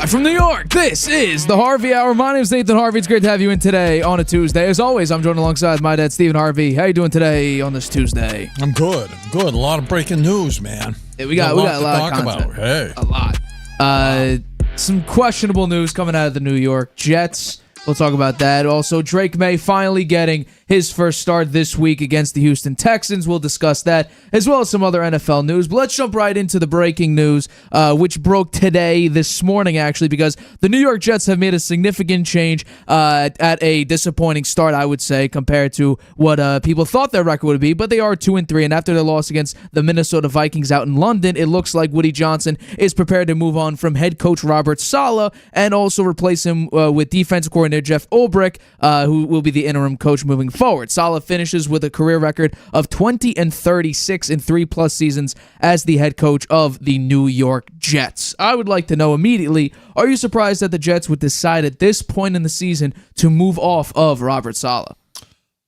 Live from New York, this is the Harvey Hour. My name is Nathan Harvey. It's great to have you in today on a Tuesday. As always, I'm joined alongside my dad, Stephen Harvey. How you doing today on this Tuesday? I'm good. A lot of breaking news, man. Yeah, we got a lot of content. About. Hey. A lot. Some questionable news coming out of the New York Jets. We'll talk about that. Also, Drake Maye finally getting his first start this week against the Houston Texans. We'll discuss that, as well as some other NFL news. But let's jump right into the breaking news, which broke today, this morning, actually, because the New York Jets have made a significant change at a disappointing start, I would say, compared to what people thought their record would be. But they are 2-3, and after their loss against the Minnesota Vikings out in London, it looks like Woody Johnson is prepared to move on from head coach Robert Saleh and also replace him with defensive coordinator Jeff Ulbrich, who will be the interim coach moving forward. Saleh finishes with a career record of 20-36 in 3+ seasons as the head coach of the New York Jets. I would like to know immediately, are you surprised that the Jets would decide at this point in the season to move off of Robert Saleh?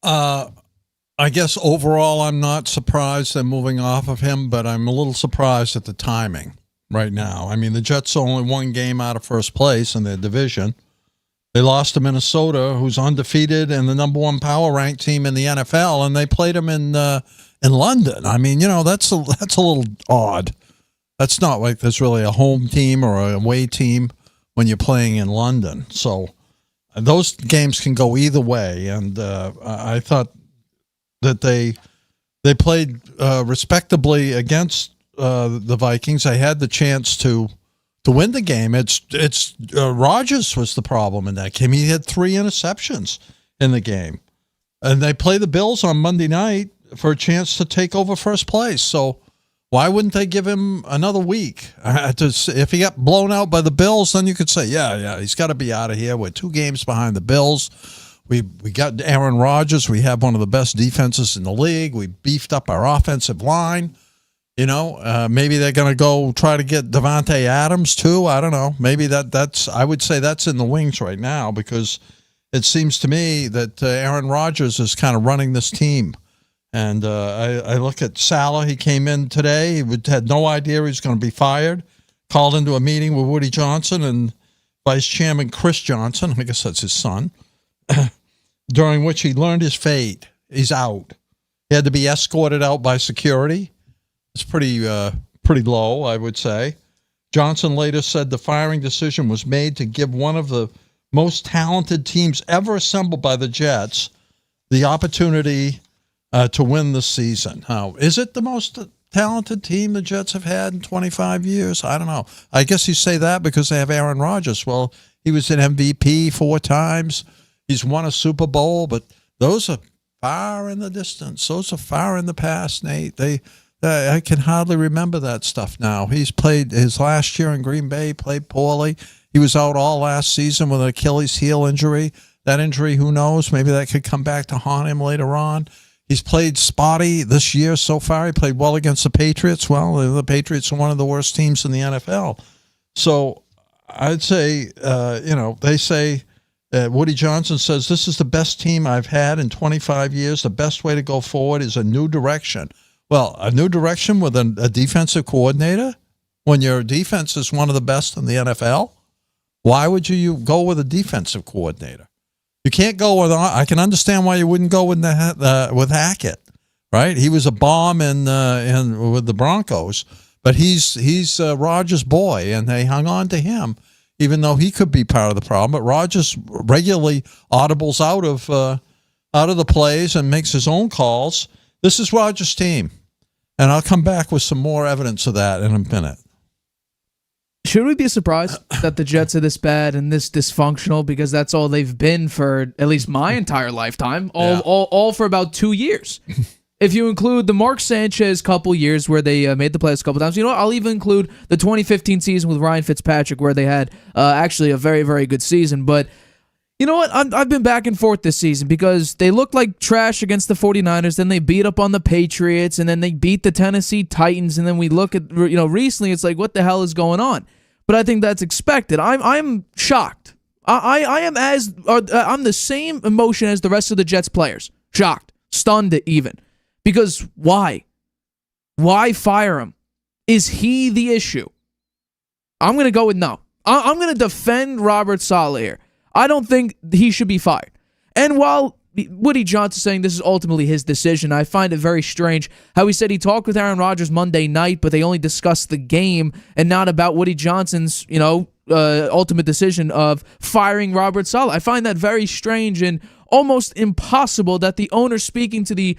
I guess overall I'm not surprised they're moving off of him, but I'm a little surprised at the timing right now. I mean, the Jets are only one game out of first place in their division. They lost to Minnesota, who's undefeated and the number one power ranked team in the NFL, and they played them in London. I mean, that's a little odd. That's not like there's really a home team or a away team when you're playing in London. So those games can go either way, and I thought that they played respectably against the Vikings. They had the chance to win the game. It's Rodgers was the problem in that game. He had 3 interceptions in the game. And they play the Bills on Monday night for a chance to take over first place. So why wouldn't they give him another week? If he got blown out by the Bills, then you could say, yeah, he's got to be out of here. We're 2 games behind the Bills. We got Aaron Rodgers. We have one of the best defenses in the league. We beefed up our offensive line. Maybe they're going to go try to get Devontae Adams too. I don't know. Maybe that's. I would say that's in the wings right now because it seems to me that Aaron Rodgers is kind of running this team. And I look at Saleh. He came in today. He had no idea he was going to be fired. Called into a meeting with Woody Johnson and Vice Chairman Chris Johnson. I guess that's his son. During which he learned his fate. He's out. He had to be escorted out by security. It's pretty low, I would say. Johnson later said the firing decision was made to give one of the most talented teams ever assembled by the Jets the opportunity to win this season. Now, is it the most talented team the Jets have had in 25 years? I don't know. I guess you say that because they have Aaron Rodgers. Well, he was an MVP 4 times. He's won a Super Bowl, but those are far in the distance. Those are far in the past, Nate. I can hardly remember that stuff now. He's played his last year in Green Bay, played poorly. He was out all last season with an Achilles heel injury. That injury, who knows? Maybe that could come back to haunt him later on. He's played spotty this year so far. He played well against the Patriots. Well, the Patriots are one of the worst teams in the NFL. So I'd say, they say, Woody Johnson says, this is the best team I've had in 25 years. The best way to go forward is a new direction. Well, a new direction with a defensive coordinator when your defense is one of the best in the NFL? Why would you go with a defensive coordinator? You can't go with. I can understand why you wouldn't go with with Hackett, right? He was a bomb in with the Broncos, but he's Rodgers' boy, and they hung on to him, even though he could be part of the problem. But Rodgers regularly audibles out of the plays and makes his own calls. This is Rodgers' team, and I'll come back with some more evidence of that in a minute. Should we be surprised that the Jets are this bad and this dysfunctional? Because that's all they've been for at least my entire lifetime, all for about 2 years. If you include the Mark Sanchez couple years where they made the playoffs a couple times, you know what? I'll even include the 2015 season with Ryan Fitzpatrick where they had actually a very, very good season. But you know what? I've been back and forth this season because they looked like trash against the 49ers, then they beat up on the Patriots, and then they beat the Tennessee Titans, and then we look at, recently it's like, what the hell is going on? But I think that's expected. I'm shocked. I am I'm the same emotion as the rest of the Jets players. Shocked. Stunned even. Because why? Why fire him? Is he the issue? I'm going to go with no. I'm going to defend Robert Saleh here. I don't think he should be fired. And while Woody Johnson saying this is ultimately his decision, I find it very strange how he said he talked with Aaron Rodgers Monday night, but they only discussed the game and not about Woody Johnson's, ultimate decision of firing Robert Saleh. I find that very strange and almost impossible that the owner speaking to the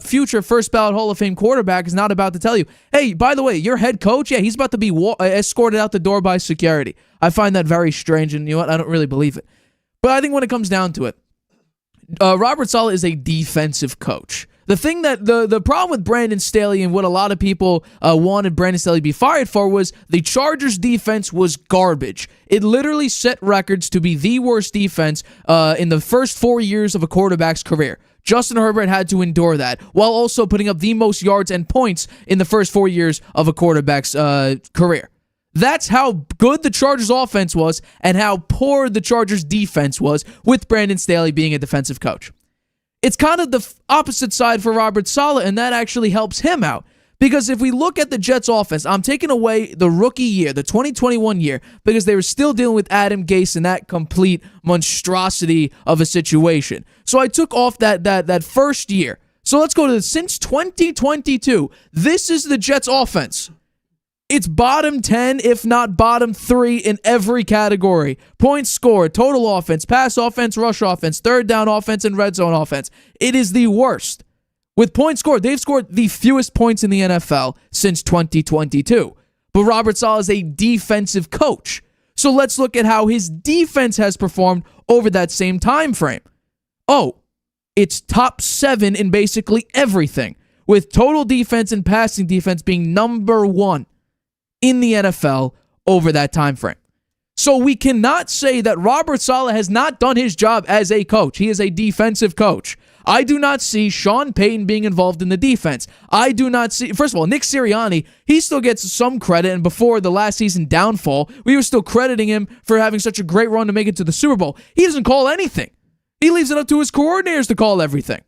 future first ballot Hall of Fame quarterback is not about to tell you, hey, by the way, your head coach, he's about to be escorted out the door by security. I find that very strange, and you know what? I don't really believe it. But I think when it comes down to it, Robert Saleh is a defensive coach. The thing that the problem with Brandon Staley and what a lot of people wanted Brandon Staley to be fired for was the Chargers defense was garbage. It literally set records to be the worst defense in the first 4 years of a quarterback's career. Justin Herbert had to endure that while also putting up the most yards and points in the first 4 years of a quarterback's career. That's how good the Chargers offense was and how poor the Chargers defense was with Brandon Staley being a defensive coach. It's kind of the opposite side for Robert Saleh, and that actually helps him out. Because if we look at the Jets offense, I'm taking away the rookie year, the 2021 year, because they were still dealing with Adam Gase and that complete monstrosity of a situation. So I took off that first year. So let's go to since 2022. This is the Jets offense. It's bottom 10, if not bottom 3 in every category. Points scored, total offense, pass offense, rush offense, third down offense, and red zone offense. It is the worst. With points scored, they've scored the fewest points in the NFL since 2022. But Robert Saleh is a defensive coach. So let's look at how his defense has performed over that same time frame. Oh, it's top 7 in basically everything, with total defense and passing defense being number 1 in the NFL over that time frame. So we cannot say that Robert Saleh has not done his job as a coach. He is a defensive coach. I do not see Sean Payton being involved in the defense. I do not see, first of all, Nick Sirianni, he still gets some credit, and before the last season downfall, we were still crediting him for having such a great run to make it to the Super Bowl. He doesn't call anything. He leaves it up to his coordinators to call everything.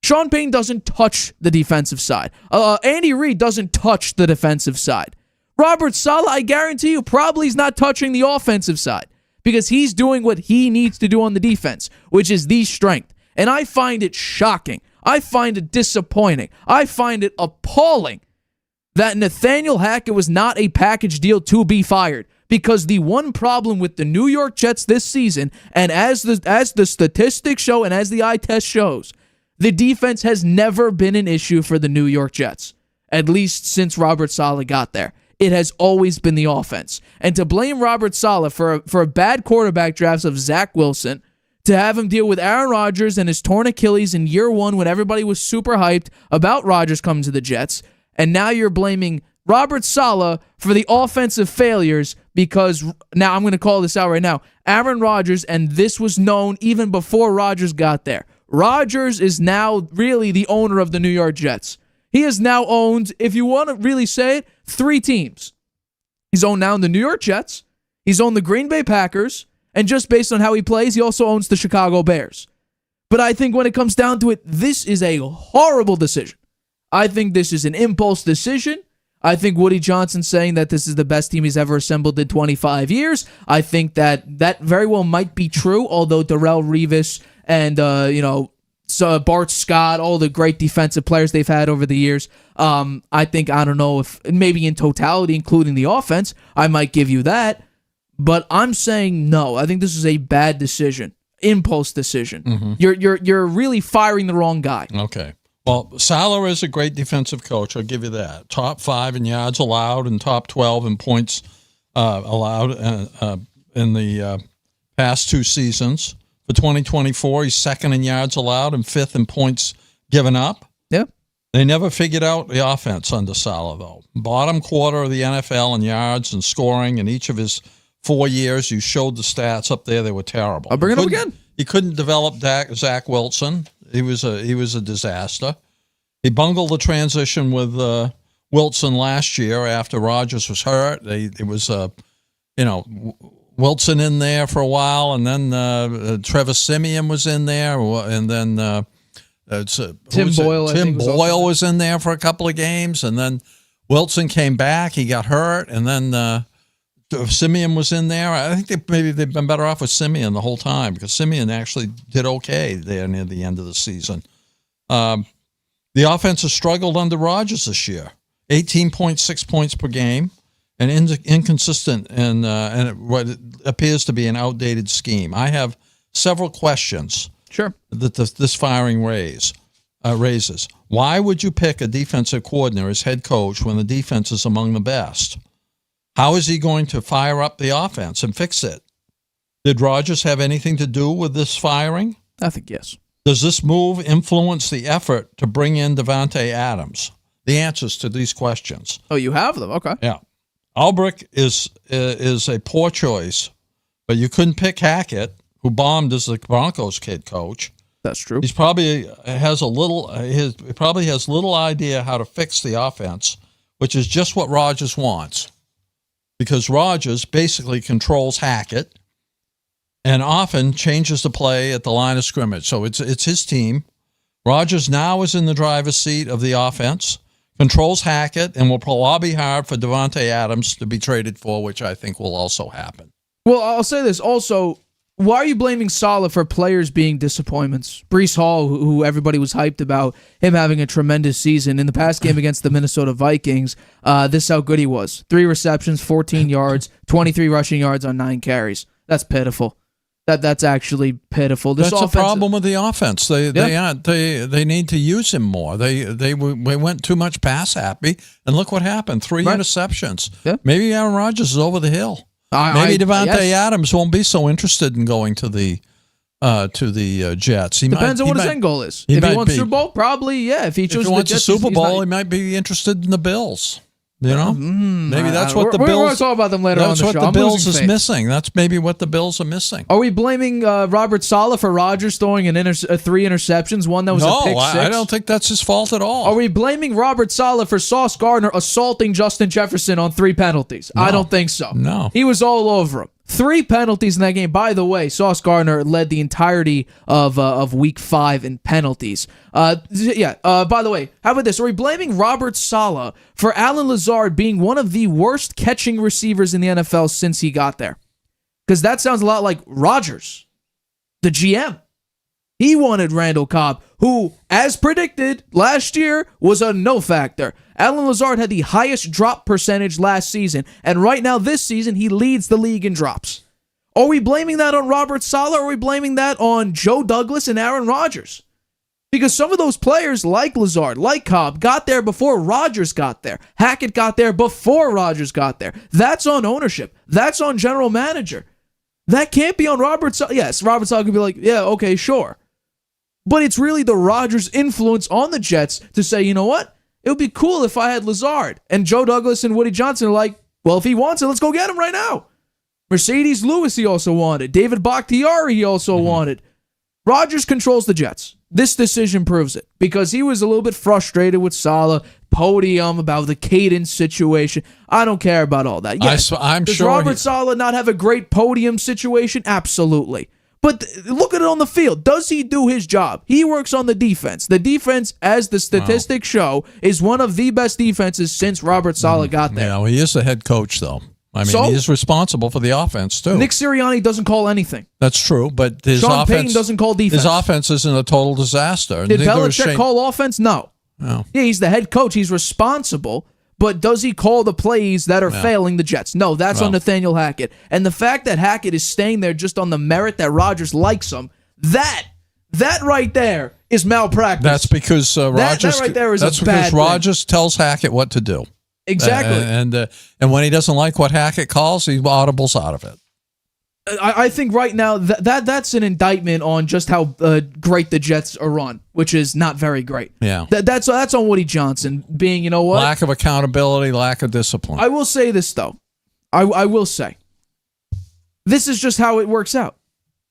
Sean Payton doesn't touch the defensive side. Andy Reid doesn't touch the defensive side. Robert Saleh, I guarantee you, probably is not touching the offensive side because he's doing what he needs to do on the defense, which is the strength. And I find it shocking. I find it disappointing. I find it appalling that Nathaniel Hackett was not a package deal to be fired, because the one problem with the New York Jets this season, and as the statistics show and as the eye test shows, the defense has never been an issue for the New York Jets, at least since Robert Saleh got there. It has always been the offense. And to blame Robert Saleh for a bad quarterback drafts of Zach Wilson, to have him deal with Aaron Rodgers and his torn Achilles in year 1 when everybody was super hyped about Rodgers coming to the Jets, and now you're blaming Robert Saleh for the offensive failures because, now I'm going to call this out right now, Aaron Rodgers, and this was known even before Rodgers got there. Rodgers is now really the owner of the New York Jets. He has now owned, if you want to really say it, 3 teams. He's owned now the New York Jets. He's owned the Green Bay Packers. And just based on how he plays, he also owns the Chicago Bears. But I think when it comes down to it, this is a horrible decision. I think this is an impulse decision. I think Woody Johnson saying that this is the best team he's ever assembled in 25 years. I think that very well might be true, although Darrelle Revis and, so Bart Scott, all the great defensive players they've had over the years. I don't know if maybe in totality, including the offense, I might give you that. But I'm saying no. I think this is a bad decision, impulse decision. Mm-hmm. You're really firing the wrong guy. Okay. Well, Saleh is a great defensive coach. I'll give you that. Top 5 in yards allowed and top 12 in points allowed in the past 2 seasons. For 2024, he's 2nd in yards allowed and 5th in points given up. Yeah. They never figured out the offense under Saleh, though. Bottom quarter of the NFL in yards and scoring in each of his 4 years. You showed the stats up there; they were terrible. I'll bring it up again. He couldn't develop Zach Wilson. He was a disaster. He bungled the transition with Wilson last year after Rodgers was hurt. It was Wilson in there for a while, and then Trevor Siemian was in there, and then Tim Boyle was in there for a couple of games, and then Wilson came back. He got hurt, and then if Simeon was in there, I think maybe they've been better off with Simeon the whole time because Simeon actually did okay there near the end of the season. The offense has struggled under Rodgers this year, 18.6 points per game, and inconsistent and what appears to be an outdated scheme. I have several questions. Sure. That this firing raises. Why would you pick a defensive coordinator as head coach when the defense is among the best? How is he going to fire up the offense and fix it? Did Rodgers have anything to do with this firing? I think yes. Does this move influence the effort to bring in Davante Adams? The answers to these questions. Oh, you have them? Okay. Yeah. Albrecht is a poor choice, but you couldn't pick Hackett, who bombed as the Broncos head coach. That's true. He probably has little idea how to fix the offense, which is just what Rodgers wants. Because Rodgers basically controls Hackett and often changes the play at the line of scrimmage. So it's his team. Rodgers now is in the driver's seat of the offense, controls Hackett, and will lobby hard for Davante Adams to be traded for, which I think will also happen. Well, I'll say this also. Why are you blaming Saleh for players being disappointments? Breece Hall, who everybody was hyped about, him having a tremendous season. In the past game against the Minnesota Vikings, this is how good he was. 3 receptions, 14 yards, 23 rushing yards on 9 carries. That's pitiful. That's actually pitiful. That's a problem with the offense. They need to use him more. They went too much pass happy, and look what happened. 3 interceptions. Yeah. Maybe Aaron Rodgers is over the hill. Maybe Davante Adams won't be so interested in going to the Jets. Depends on what his end goal is. If he wants Super Bowl, probably, yeah. If he wants a Super Bowl, he might be interested in the Bills. You know, maybe that's what the Bills. We're going to talk about them later on the show. That's what the Bills is missing. That's maybe what the Bills are missing. Are we blaming Robert Saleh for Rodgers throwing 3 interceptions? One that was a pick six. I don't think that's his fault at all. Are we blaming Robert Saleh for Sauce Gardner assaulting Justin Jefferson on 3 penalties? No. I don't think so. No, he was all over him. 3 penalties in that game. By the way, Sauce Gardner led the entirety of Week 5 in penalties. By the way, how about this? Are we blaming Robert Saleh for Allen Lazard being one of the worst catching receivers in the NFL since he got there? Because that sounds a lot like Rodgers, the GM. He wanted Randall Cobb, who, as predicted last year, was a no factor. Allen Lazard had the highest drop percentage last season, and right now this season, he leads the league in drops. Are we blaming that on Robert Saleh, or are we blaming that on Joe Douglas and Aaron Rodgers? Because some of those players, like Lazard, like Cobb, got there before Rodgers got there. Hackett got there before Rodgers got there. That's on ownership. That's on general manager. That can't be on Robert Saleh. Yes, Robert Saleh could be like, yeah, okay, sure. But it's really the Rodgers influence on the Jets to say, you know what? It would be cool if I had Lazard. And Joe Douglas and Woody Johnson are like, well, if he wants it, let's go get him right now. Mercedes Lewis he also wanted. David Bakhtiari he also wanted. Rodgers controls the Jets. This decision proves it. Because he was a little bit frustrated with Saleh, podium, about the cadence situation. I don't care about all that. Yes, does Robert Saleh not have a great podium situation? Absolutely. But look at it on the field. Does he do his job? He works on the defense. The defense, as the statistics show, is one of the best defenses since Robert Saleh got there. Yeah, well, he is the head coach, though. I mean, he is responsible for the offense, too. Nick Sirianni doesn't call anything. That's true, but Sean Payton doesn't call defense. His offense isn't a total disaster. Did Belichick call offense? No. Yeah, he's the head coach. He's responsible. But does he call the plays that are failing the Jets? No, that's on Nathaniel Hackett. And the fact that Hackett is staying there just on the merit that Rodgers likes him, that right there is malpractice. That's because Rodgers. That right there is that's a bad because Rodgers tells Hackett what to do. Exactly. And when he doesn't like what Hackett calls, he audibles out of it. I think right now that's an indictment on just how great the Jets are run, which is not very great. Yeah, that's on Woody Johnson being, you know what, lack of accountability, lack of discipline. I will say this though, I will say, this is just how it works out.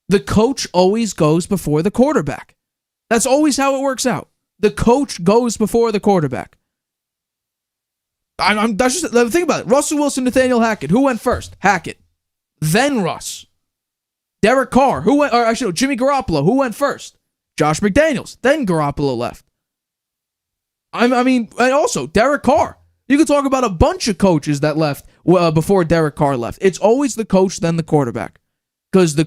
The coach always goes before the quarterback. That's always how it works out. The coach goes before the quarterback. That's just think about it. Russell Wilson, Nathaniel Hackett. Who went first? Hackett. Then Russ. Derek Carr, Jimmy Garoppolo, who went first? Josh McDaniels. Then Garoppolo left. I mean, and also Derek Carr. You could talk about a bunch of coaches that left before Derek Carr left. It's always the coach, then the quarterback. Because the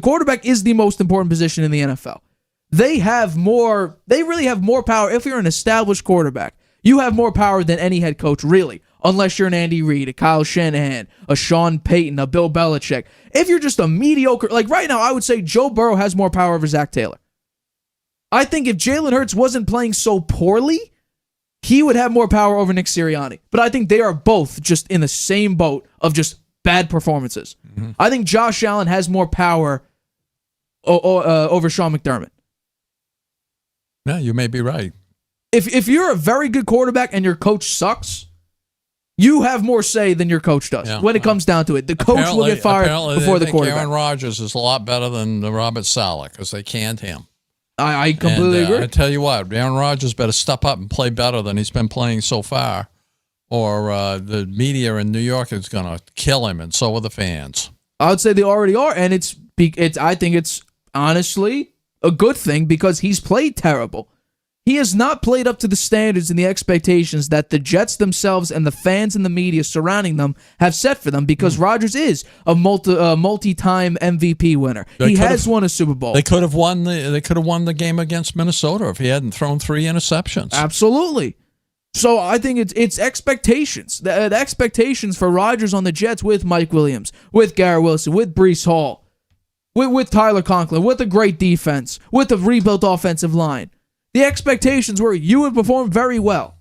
quarterback is the most important position in the NFL. They really have more power. If you're an established quarterback, you have more power than any head coach, really. Unless you're an Andy Reid, a Kyle Shanahan, a Sean Payton, a Bill Belichick. If you're just a mediocre, like right now, I would say Joe Burrow has more power over Zach Taylor. I think if Jalen Hurts wasn't playing so poorly, he would have more power over Nick Sirianni. But I think they are both just in the same boat of just bad performances. Mm-hmm. I think Josh Allen has more power over Sean McDermott. Yeah, you may be right. If you're a very good quarterback and your coach sucks, you have more say than your coach does when it comes down to it. The coach will get fired before the quarterback. Aaron Rodgers is a lot better than Robert Saleh because they canned him. I completely agree. I tell you what, Aaron Rodgers better step up and play better than he's been playing so far, or the media in New York is going to kill him, and so are the fans. I would say they already are, and I think it's honestly a good thing because he's played terrible. He has not played up to the standards and the expectations that the Jets themselves and the fans and the media surrounding them have set for them because Rodgers is a multi-time MVP winner. He has won a Super Bowl. They could have won the game against Minnesota if he hadn't thrown 3 interceptions. Absolutely. So I think it's expectations. The expectations for Rodgers on the Jets with Mike Williams, with Garrett Wilson, with Breece Hall, with Tyler Conklin, with a great defense, with a rebuilt offensive line. The expectations were you would perform very well.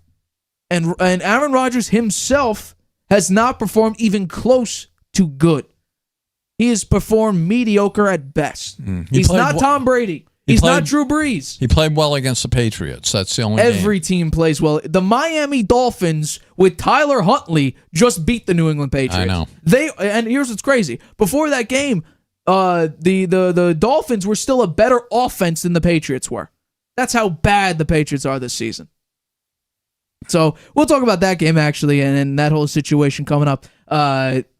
And Aaron Rodgers himself has not performed even close to good. He has performed mediocre at best. He's not Tom Brady. He's not Drew Brees. He played well against the Patriots. That's the only Every team plays well. The Miami Dolphins with Tyler Huntley just beat the New England Patriots. I know. And here's what's crazy. Before that game, the Dolphins were still a better offense than the Patriots were. That's how bad the Patriots are this season. So we'll talk about that game, actually, and that whole situation coming up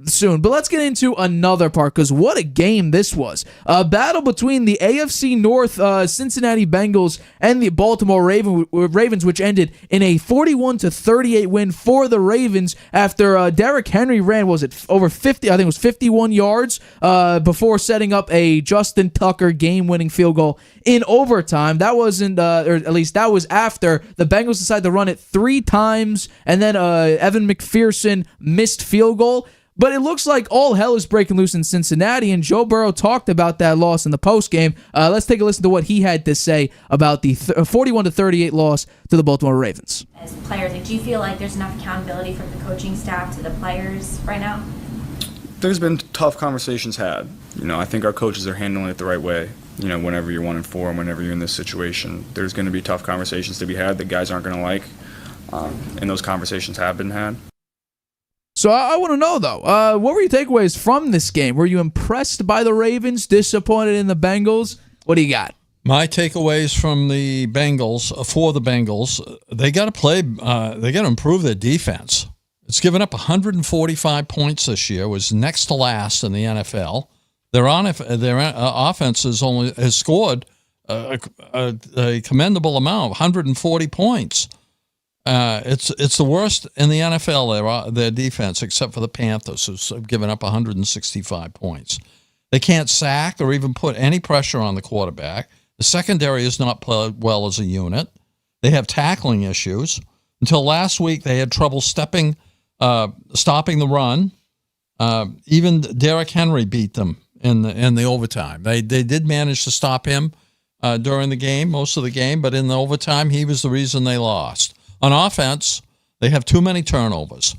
soon. But let's get into another part, because what a game this was. A battle between the AFC North Cincinnati Bengals and the Baltimore Ravens, which ended in a 41-38 win for the Ravens after Derrick Henry ran, over 50, I think it was 51 yards before setting up a Justin Tucker game-winning field goal in overtime. That wasn't, or at least that was after the Bengals decided to run it 3 times, and then Evan McPherson missed field goal. But it looks like all hell is breaking loose in Cincinnati, and Joe Burrow talked about that loss in the postgame. Let's take a listen to what he had to say about the 41-38 loss to the Baltimore Ravens. As players, do you feel like there's enough accountability from the coaching staff to the players right now? There's been tough conversations had. I think our coaches are handling it the right way. Whenever you're 1-4 and whenever you're in this situation, there's going to be tough conversations to be had that guys aren't going to like, and those conversations have been had. So I want to know, though, what were your takeaways from this game? Were you impressed by the Ravens, disappointed in the Bengals? What do you got? My takeaways from the Bengals, for the Bengals, they got to play, they got to improve their defense. It's given up 145 points this year, was next to last in the NFL. Their offense has scored a commendable amount, 140 points. It's the worst in the NFL, their defense, except for the Panthers, who've given up 165 points. They can't sack or even put any pressure on the quarterback. The secondary has not played well as a unit. They have tackling issues. Until last week, they had trouble stopping the run. Even Derrick Henry beat them in the overtime. They did manage to stop him during the game, most of the game, but in the overtime, he was the reason they lost. On offense, they have too many turnovers.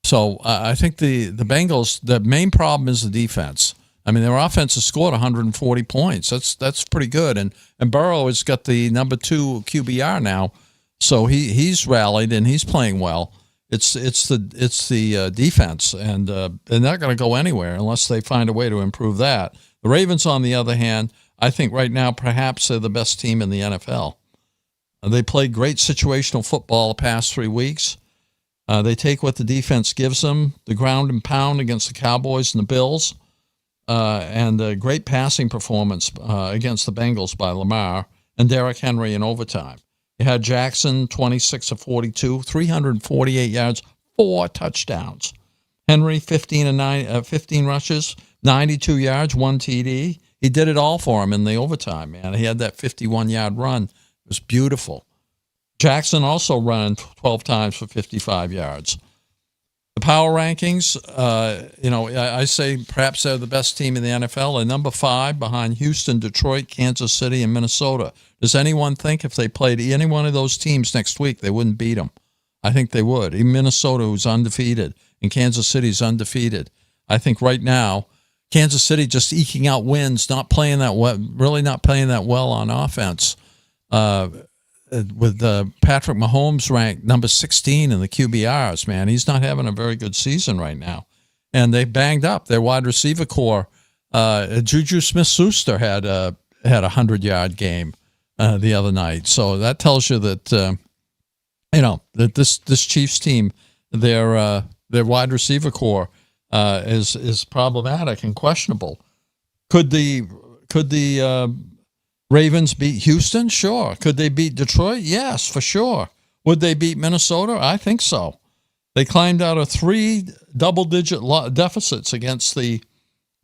So I think the Bengals, the main problem is the defense. I mean, their offense has scored 140 points. That's pretty good. And Burrow has got the number 2 QBR now, so he's rallied and he's playing well. It's the defense, and they're not going to go anywhere unless they find a way to improve that. The Ravens, on the other hand, I think right now perhaps they're the best team in the NFL. They played great situational football the past 3 weeks. They take what the defense gives them, the ground and pound against the Cowboys and the Bills, and a great passing performance against the Bengals by Lamar and Derrick Henry in overtime. You had Jackson, 26 of 42, 348 yards, 4 touchdowns. Henry, 15 rushes, 92 yards, 1 TD. He did it all for him in the overtime, man. He had that 51-yard run. It was beautiful. Jackson also ran 12 times for 55 yards. The power rankings, I say perhaps they're the best team in the NFL. They're number 5 behind Houston, Detroit, Kansas City, and Minnesota. Does anyone think if they played any one of those teams next week, they wouldn't beat them? I think they would. Even Minnesota, who's undefeated, and Kansas City's undefeated. I think right now, Kansas City just eking out wins, not playing that well, really not playing that well on offense. With Patrick Mahomes ranked number 16 in the QBRs, man. He's not having a very good season right now. And they banged up their wide receiver core. Juju Smith-Schuster had a 100-yard game the other night. So that tells you that, that this Chiefs team, their wide receiver core is problematic and questionable. Could the Ravens beat Houston? Sure. Could they beat Detroit? Yes, for sure. Would they beat Minnesota? I think so. They climbed out of 3 double-digit deficits against the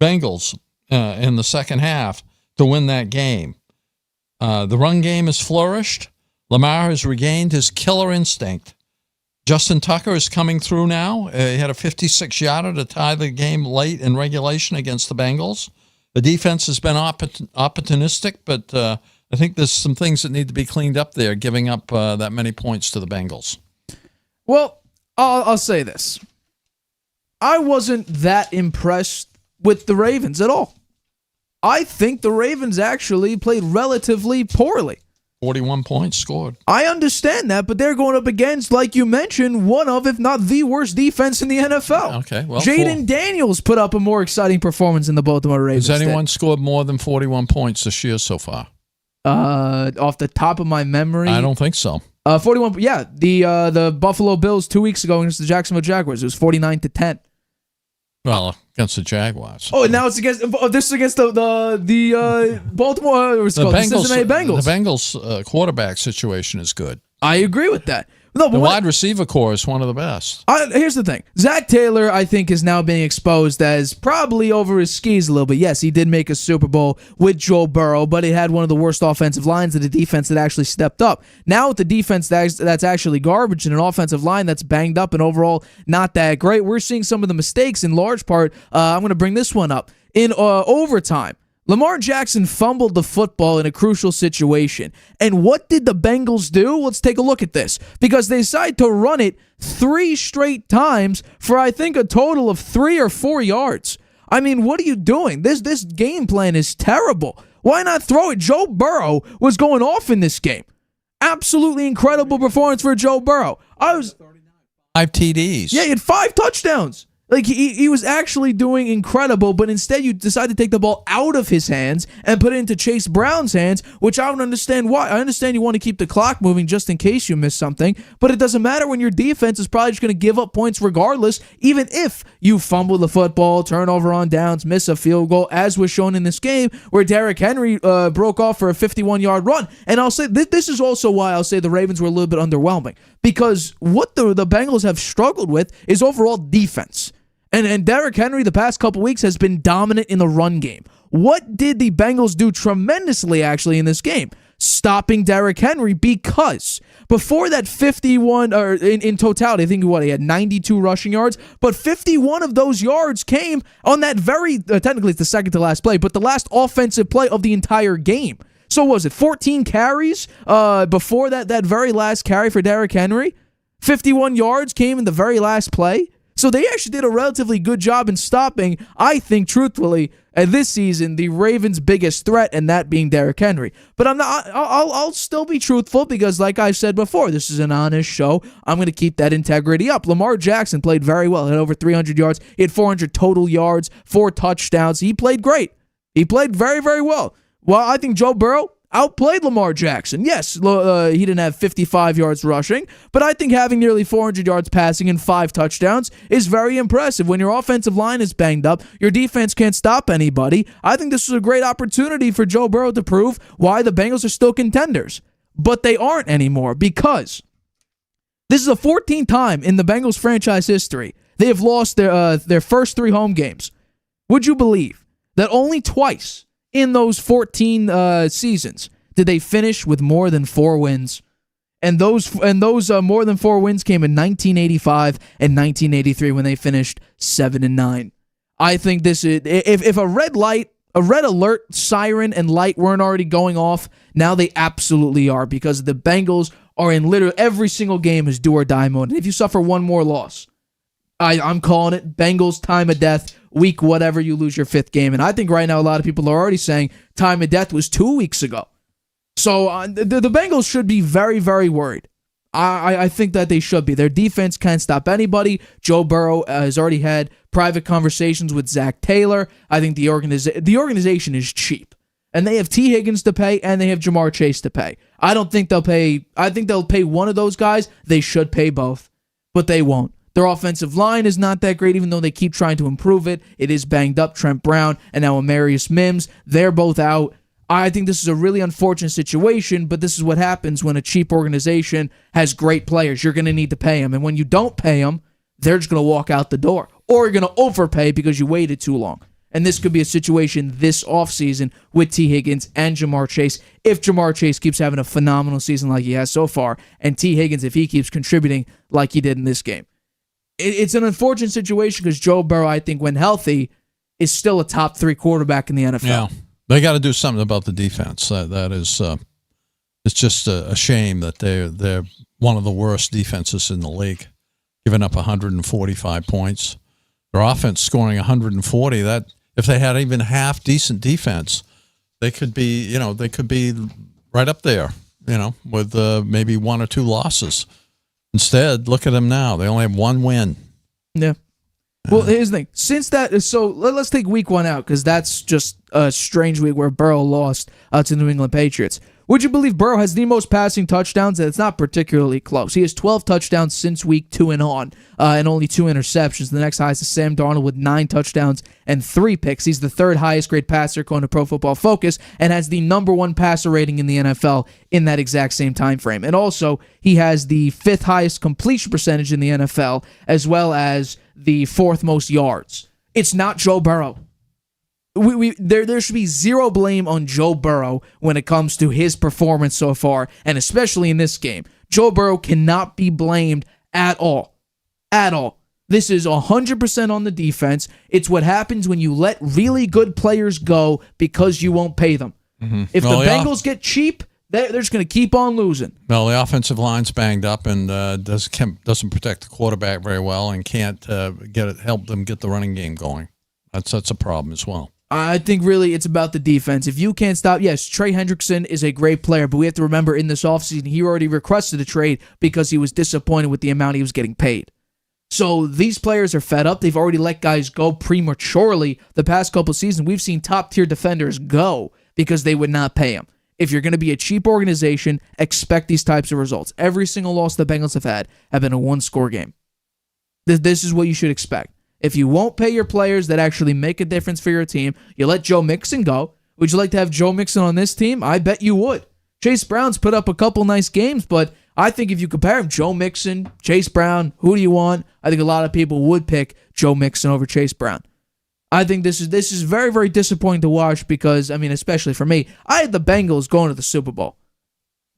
Bengals in the second half to win that game. The run game has flourished. Lamar has regained his killer instinct. Justin Tucker is coming through now. He had a 56-yarder to tie the game late in regulation against the Bengals. The defense has been opportunistic, but I think there's some things that need to be cleaned up there, giving up that many points to the Bengals. Well, I'll say this. I wasn't that impressed with the Ravens at all. I think the Ravens actually played relatively poorly. 41 points scored. I understand that, but they're going up against, like you mentioned, one of, if not the worst defense in the NFL. Okay, well, Jaden Daniels put up a more exciting performance than the Baltimore Ravens. Has anyone scored more than 41 points this year so far? Off the top of my memory, I don't think so. 41. Yeah, the Buffalo Bills 2 weeks ago against the Jacksonville Jaguars. It was 49-10. Well, against the Jaguars. Oh, now it's against this is against the Baltimore. The Cincinnati Bengals. The Bengals quarterback situation is good. I agree with that. No, but the wide receiver core is one of the best. Here's the thing. Zach Taylor, I think, is now being exposed as probably over his skis a little bit. Yes, he did make a Super Bowl with Joe Burrow, but it had one of the worst offensive lines of the defense that actually stepped up. Now with the defense that's actually garbage and an offensive line that's banged up and overall not that great, we're seeing some of the mistakes in large part. I'm going to bring this one up. In overtime, Lamar Jackson fumbled the football in a crucial situation. And what did the Bengals do? Let's take a look at this. Because they decided to run it 3 straight times for, I think, a total of 3 or 4 yards. I mean, what are you doing? This game plan is terrible. Why not throw it? Joe Burrow was going off in this game. Absolutely incredible performance for Joe Burrow. 5 TDs. Yeah, he had 5 touchdowns. Like, he was actually doing incredible, but instead you decide to take the ball out of his hands and put it into Chase Brown's hands, which I don't understand why. I understand you want to keep the clock moving just in case you miss something, but it doesn't matter when your defense is probably just going to give up points regardless, even if you fumble the football, turnover on downs, miss a field goal, as was shown in this game where Derrick Henry broke off for a 51-yard run. And I'll say this is also why I'll say the Ravens were a little bit underwhelming, because what the Bengals have struggled with is overall defense. And Derrick Henry the past couple weeks has been dominant in the run game. What did the Bengals do tremendously actually in this game? Stopping Derrick Henry, because before that 51, or in totality, I think he had 92 rushing yards, but 51 of those yards came on that very, technically it's the second to last play, but the last offensive play of the entire game. So was it 14 carries before that very last carry for Derrick Henry? 51 yards came in the very last play. So they actually did a relatively good job in stopping, I think, truthfully, this season, the Ravens' biggest threat, and that being Derrick Henry. But I'll still be truthful because, like I said before, this is an honest show. I'm going to keep that integrity up. Lamar Jackson played very well. He had over 300 yards. He had 400 total yards, 4 touchdowns. He played great. He played very, very well. Well, I think Joe Burrow outplayed Lamar Jackson. Yes, he didn't have 55 yards rushing, but I think having nearly 400 yards passing and 5 touchdowns is very impressive. When your offensive line is banged up, your defense can't stop anybody. I think this was a great opportunity for Joe Burrow to prove why the Bengals are still contenders. but they aren't anymore because this is the 14th time in the Bengals franchise history they have lost their first 3 home games. Would you believe that only twice in those 14 seasons did they finish with more than 4 wins? And those more than 4 wins came in 1985 and 1983 when they finished 7-9. I think this is if a red alert siren and light weren't already going off, now they absolutely are, because the Bengals are in literally every single game is do or die mode. And if you suffer one more loss, I'm calling it Bengals time of death, week whatever, you lose your 5th game. And I think right now a lot of people are already saying time of death was 2 weeks ago. So the Bengals should be very, very worried. I think that they should be. Their defense can't stop anybody. Joe Burrow has already had private conversations with Zach Taylor. I think the organization is cheap. And they have T. Higgins to pay, and they have Jamar Chase to pay. I don't think they'll pay. I think they'll pay one of those guys. They should pay both, but they won't. Their offensive line is not that great, even though they keep trying to improve it. It is banged up. Trent Brown and now Amarius Mims, they're both out. I think this is a really unfortunate situation, but this is what happens when a cheap organization has great players. You're going to need to pay them, and when you don't pay them, they're just going to walk out the door, or you're going to overpay because you waited too long. And this could be a situation this offseason with T. Higgins and Jamar Chase, if Jamar Chase keeps having a phenomenal season like he has so far, and T. Higgins if he keeps contributing like he did in this game. It's an unfortunate situation because Joe Burrow, I think, when healthy, is still a top 3 quarterback in the NFL. Yeah. They got to do something about the defense. That is, it's just a shame that they're one of the worst defenses in the league, giving up 145 points. Their offense scoring 140. That if they had even half decent defense, they could be right up there, with maybe 1 or 2 losses. Instead, look at them now. They only have 1 win. Yeah. Well, here's the thing. Since that, so let's take week 1 out because that's just a strange week where Burrow lost to the New England Patriots. Would you believe Burrow has the most passing touchdowns? And it's not particularly close. He has 12 touchdowns since week 2 and on, and only 2 interceptions. The next highest is Sam Darnold with 9 touchdowns and 3 picks. He's the 3rd highest grade passer according to Pro Football Focus and has the number 1 passer rating in the NFL in that exact same time frame. And also, he has the 5th highest completion percentage in the NFL, as well as the 4th most yards. It's not Joe Burrow. There should be zero blame on Joe Burrow when it comes to his performance so far, and especially in this game. Joe Burrow cannot be blamed at all. At all. This is 100% on the defense. It's what happens when you let really good players go because you won't pay them. Mm-hmm. If the Bengals get cheap, they're just going to keep on losing. Well, the offensive line's banged up and doesn't protect the quarterback very well and can't help them get the running game going. That's a problem as well. I think really it's about the defense. If you can't stop, yes, Trey Hendrickson is a great player, but we have to remember in this offseason, he already requested a trade because he was disappointed with the amount he was getting paid. So these players are fed up. They've already let guys go prematurely. The past couple seasons, we've seen top-tier defenders go because they would not pay them. If you're going to be a cheap organization, expect these types of results. Every single loss the Bengals have been a 1-score game. This is what you should expect. If you won't pay your players that actually make a difference for your team, you let Joe Mixon go. Would you like to have Joe Mixon on this team? I bet you would. Chase Brown's put up a couple nice games, but I think if you compare him, Joe Mixon, Chase Brown, who do you want? I think a lot of people would pick Joe Mixon over Chase Brown. I think this is very, very disappointing to watch because, especially for me, I had the Bengals going to the Super Bowl.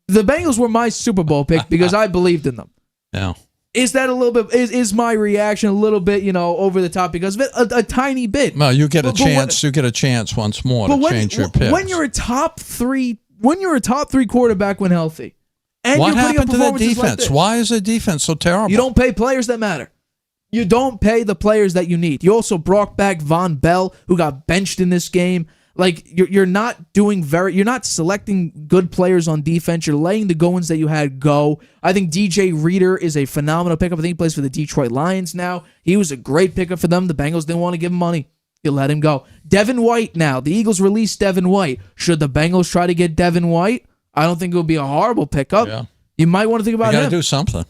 The Bengals were my Super Bowl pick because I believed in them. Yeah. Is that a little bit? Is my reaction a little bit, over the top because of it? A tiny bit. Well, you get a chance. You get a chance once more to change your picks. When you're a top 3 quarterback when healthy, and what you're happened to the Like defense? Why is the defense so terrible? You don't pay players that matter. You don't pay the players that you need. You also brought back Von Bell, who got benched in this game. Like you're not selecting good players on defense. You're letting the go-ins that you had go. I think DJ Reader is a phenomenal pickup. I think he plays for the Detroit Lions now. He was a great pickup for them. The Bengals didn't want to give him money. You let him go. Devin White now. The Eagles released Devin White. Should the Bengals try to get Devin White? I don't think it would be a horrible pickup. Yeah. You might want to think about him. You got to do something.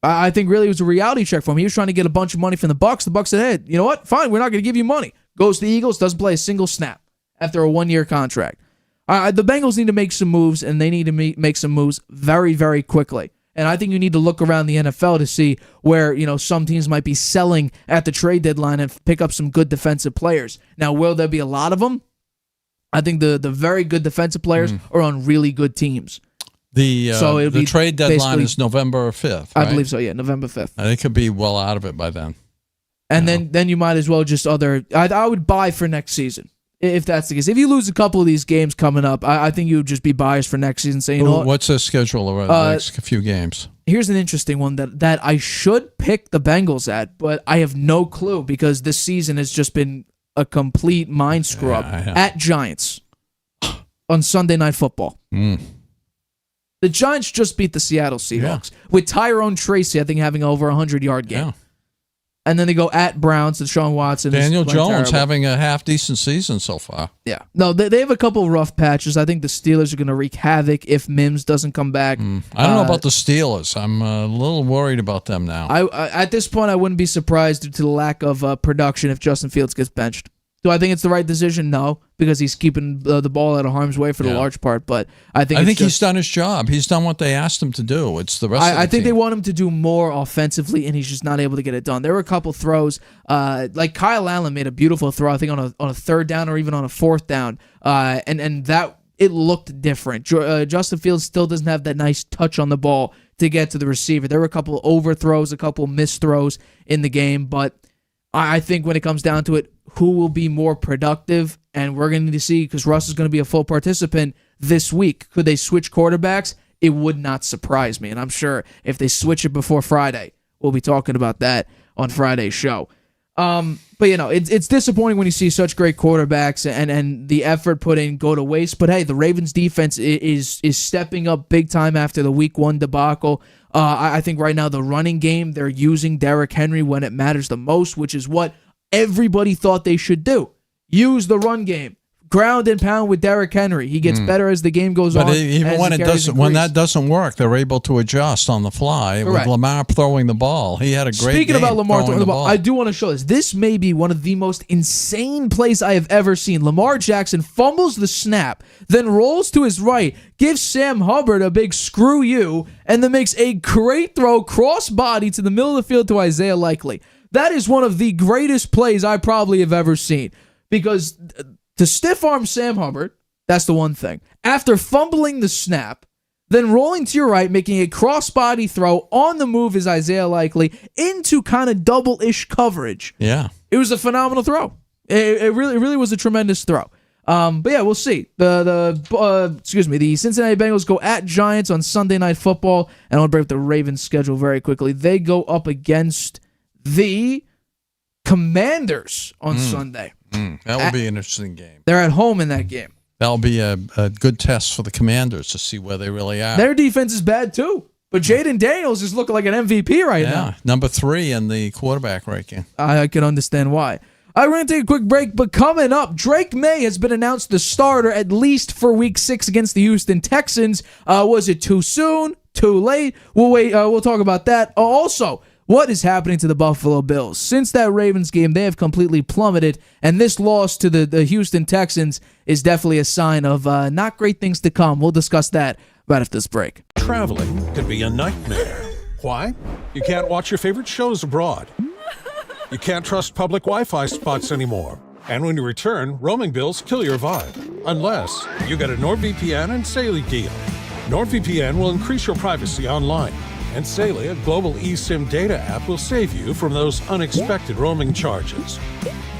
I think really it was a reality check for him. He was trying to get a bunch of money from the Bucs. The Bucs said, hey, you know what? Fine, we're not going to give you money. Goes to the Eagles, doesn't play a single snap after a 1-year contract. The Bengals need to make some moves, and they need to make some moves very, very quickly. And I think you need to look around the NFL to see where, some teams might be selling at the trade deadline and pick up some good defensive players. Now, will there be a lot of them? I think the very good defensive players are on really good teams. The trade deadline is November 5th, right? I believe so, yeah, November 5th. They could be well out of it by then. And then you might as well I would buy for next season. If that's the case. If you lose a couple of these games coming up, I think you would just be buyers for next season. Saying, what's the schedule over the next few games? Here's an interesting one that I should pick the Bengals at, but I have no clue because this season has just been a complete mind screw up. At Giants on Sunday Night Football. The Giants just beat the Seattle Seahawks with Tyrone Tracy, I think, having over 100-yard game. Yeah. And then they go at Browns, Deshaun Watson. Daniel Jones having a half-decent season so far. Yeah. No, they have a couple of rough patches. I think the Steelers are going to wreak havoc if Mims doesn't come back. I don't know about the Steelers. I'm a little worried about them now. I at this point, I wouldn't be surprised due to the lack of production if Justin Fields gets benched. Do I think it's the right decision? No, because he's keeping the ball out of harm's way for the large part. But I think he's done his job. He's done what they asked him to do. It's the rest of the I think team. they want him to do more offensively, and he's just not able to get it done. There were a couple throws, like Kyle Allen made a beautiful throw, I think on a third down or even on a fourth down, and that it looked different. Justin Fields still doesn't have that nice touch on the ball to get to the receiver. There were a couple overthrows, a couple missed throws in the game, but I think when it comes down to it, who will be more productive, and we're going to need to see, because Russ is going to be a full participant this week. Could they switch quarterbacks? It would not surprise me, and I'm sure if they switch it before Friday, we'll be talking about that on Friday's show. But it's disappointing when you see such great quarterbacks and the effort put in go to waste. But hey, the Ravens defense is stepping up big time after the Week 1 debacle. I think right now the running game, they're using Derrick Henry when it matters the most, which is what everybody thought they should do. Use the run game. Ground and pound with Derrick Henry. He gets better as the game goes on. But even when that doesn't work, they're able to adjust on the fly. Correct. With Lamar throwing the ball. He had a great Speaking game about Lamar throwing the ball, I do want to show this. This may be one of the most insane plays I have ever seen. Lamar Jackson fumbles the snap, then rolls to his right, gives Sam Hubbard a big screw you, and then makes a great throw cross-body to the middle of the field to Isaiah Likely. That is one of the greatest plays I probably have ever seen. Because to stiff-arm Sam Hubbard, that's the one thing. After fumbling the snap, then rolling to your right, making a cross-body throw on the move is Isaiah Likely into kind of double-ish coverage. Yeah. It was a phenomenal throw. It really was a tremendous throw. But yeah, we'll see. The Cincinnati Bengals go at Giants on Sunday Night Football, and I'll break the Ravens' schedule very quickly. They go up against the Commanders on Sunday. That will be an interesting game. They're at home in that game. That'll be a good test for the Commanders to see where they really are. Their defense is bad too, but Jaden Daniels is looking like an MVP right now. Number 3 in the quarterback ranking. I can understand why. We're going to take a quick break, but coming up, Drake Maye has been announced the starter at least for Week 6 against the Houston Texans. Was it too soon? Too late? We'll wait. We'll talk about that. Also, what is happening to the Buffalo Bills? Since that Ravens game, they have completely plummeted, and this loss to the Houston Texans is definitely a sign of not great things to come. We'll discuss that right after this break. Traveling can be a nightmare. Why? You can't watch your favorite shows abroad. You can't trust public Wi-Fi spots anymore. And when you return, roaming bills kill your vibe. Unless you get a NordVPN and Saleh deal. NordVPN will increase your privacy online. And Saleh, a global eSIM data app, will save you from those unexpected roaming charges.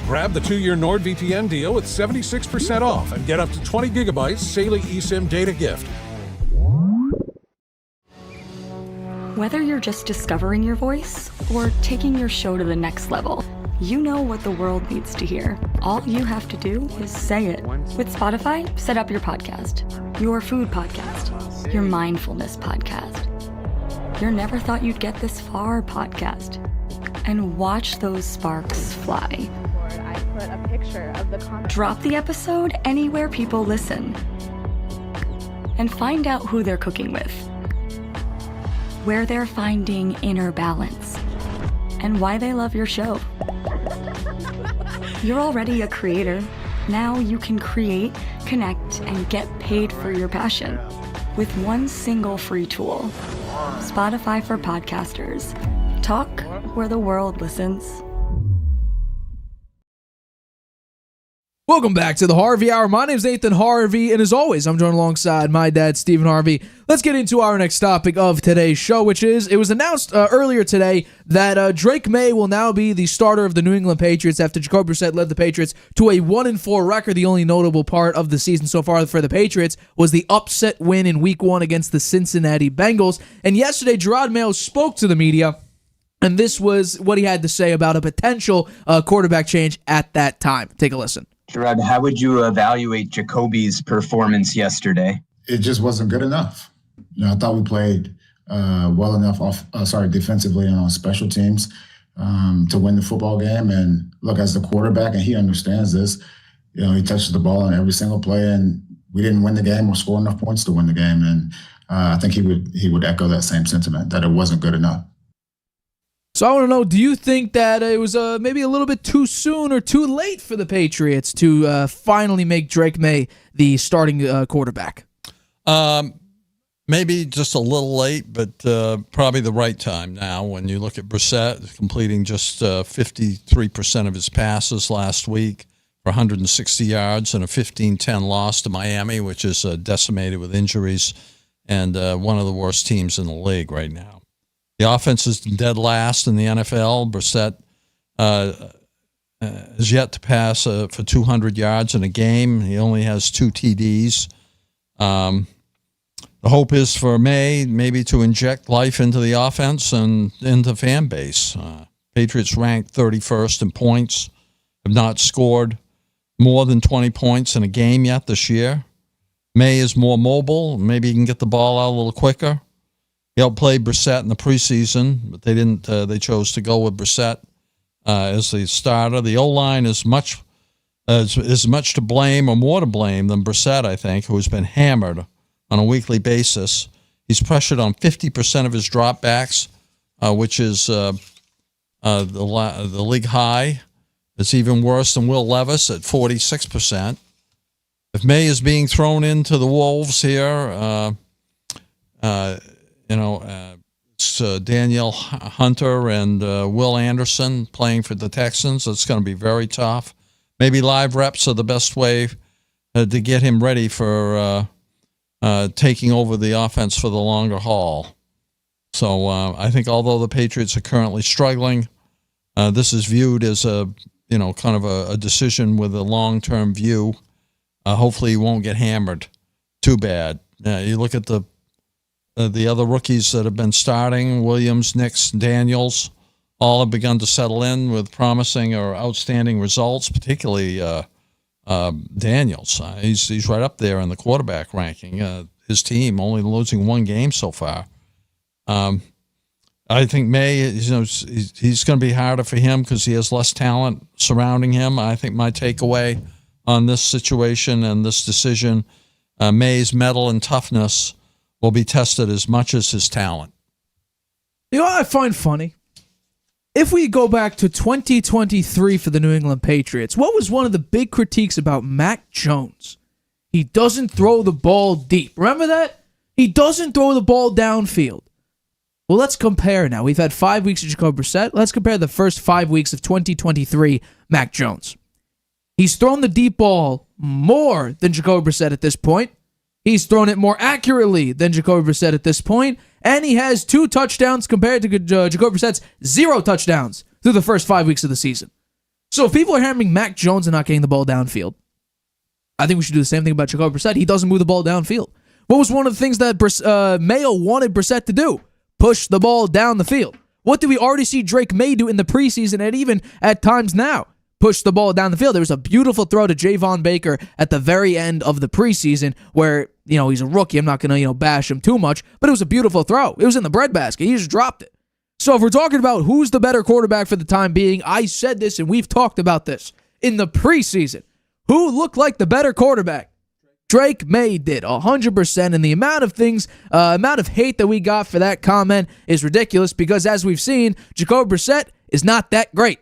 Grab the 2-year NordVPN deal with 76% off and get up to 20 gigabytes Saleh eSIM data gift. Whether you're just discovering your voice or taking your show to the next level, you know what the world needs to hear. All you have to do is say it. With Spotify, set up your podcast. Your food podcast. Your mindfulness podcast. Your never thought you'd get this far podcast. And watch those sparks fly. I put a picture of the Drop the episode anywhere people listen. And find out who they're cooking with. Where they're finding inner balance. And why they love your show. You're already a creator. Now you can create connect, and get paid for your passion with one single free tool. Spotify for podcasters. Talk where the world listens. Welcome back to the Harvey Hour. My name is Nathan Harvey, and as always, I'm joined alongside my dad, Stephen Harvey. Let's get into our next topic of today's show, which is, it was announced earlier today that Drake Maye will now be the starter of the New England Patriots after Jacoby Brissett led the Patriots to a 1-4 record. The only notable part of the season so far for the Patriots was the upset win in Week 1 against the Cincinnati Bengals. And yesterday, Jerod Mayo spoke to the media, and this was what he had to say about a potential quarterback change at that time. Take a listen. Gerard, how would you evaluate Jacoby's performance yesterday? It just wasn't good enough. I thought we played well enough defensively and on special teams to win the football game. And look, as the quarterback, and he understands this, he touches the ball on every single play, and we didn't win the game or score enough points to win the game. And I think he would echo that same sentiment, that it wasn't good enough. So I want to know, do you think that it was maybe a little bit too soon or too late for the Patriots to finally make Drake Maye the starting quarterback? Maybe just a little late, but probably the right time now when you look at Brissett completing just 53% of his passes last week for 160 yards and a 15-10 loss to Miami, which is decimated with injuries and one of the worst teams in the league right now. The offense is dead last in the NFL. Brissett is yet to pass for 200 yards in a game. He only has 2 TDs. The hope is for Maye maybe to inject life into the offense and into fan base. Patriots ranked 31st in points, have not scored more than 20 points in a game yet this year. Maye is more mobile. Maybe he can get the ball out a little quicker. He outplayed Brissett in the preseason, but they didn't. They chose to go with Brissett as the starter. The O-line is much to blame or more to blame than Brissett, I think, who has been hammered on a weekly basis. He's pressured on 50% of his dropbacks, which is the league high. It's even worse than Will Levis at 46%. If Maye is being thrown into the Wolves here, it's Danielle Hunter and Will Anderson playing for the Texans. It's going to be very tough. Maybe live reps are the best way to get him ready for taking over the offense for the longer haul. So I think although the Patriots are currently struggling, this is viewed as a kind of a decision with a long-term view. Hopefully he won't get hammered too bad. You look at the other rookies that have been starting, Williams, Nix, Daniels, all have begun to settle in with promising or outstanding results, particularly Daniels. He's right up there in the quarterback ranking. His team only losing 1 game so far. I think Maye, he's going to be harder for him because he has less talent surrounding him. I think my takeaway on this situation and this decision, Maye's mettle and toughness will be tested as much as his talent. You know what I find funny? If we go back to 2023 for the New England Patriots, what was one of the big critiques about Mac Jones? He doesn't throw the ball deep. Remember that? He doesn't throw the ball downfield. Well, let's compare now. We've had 5 weeks of Jacoby Brissett. Let's compare the first 5 weeks of 2023 Mac Jones. He's thrown the deep ball more than Jacoby Brissett at this point. He's thrown it more accurately than Jacoby Brissett at this point, and he has 2 touchdowns compared to Jacoby Brissett's 0 touchdowns through the first 5 weeks of the season. So if people are hammering Mac Jones and not getting the ball downfield, I think we should do the same thing about Jacoby Brissett. He doesn't move the ball downfield. What was one of the things that Mayo wanted Brissett to do? Push the ball down the field. What did we already see Drake Maye do in the preseason and even at times now? Push the ball down the field. There was a beautiful throw to Javon Baker at the very end of the preseason where, he's a rookie. I'm not going to, bash him too much, but it was a beautiful throw. It was in the breadbasket. He just dropped it. So if we're talking about who's the better quarterback for the time being, I said this and we've talked about this in the preseason. Who looked like the better quarterback? Drake Maye did 100%, and the amount of hate that we got for that comment is ridiculous because, as we've seen, Jacoby Brissett is not that great.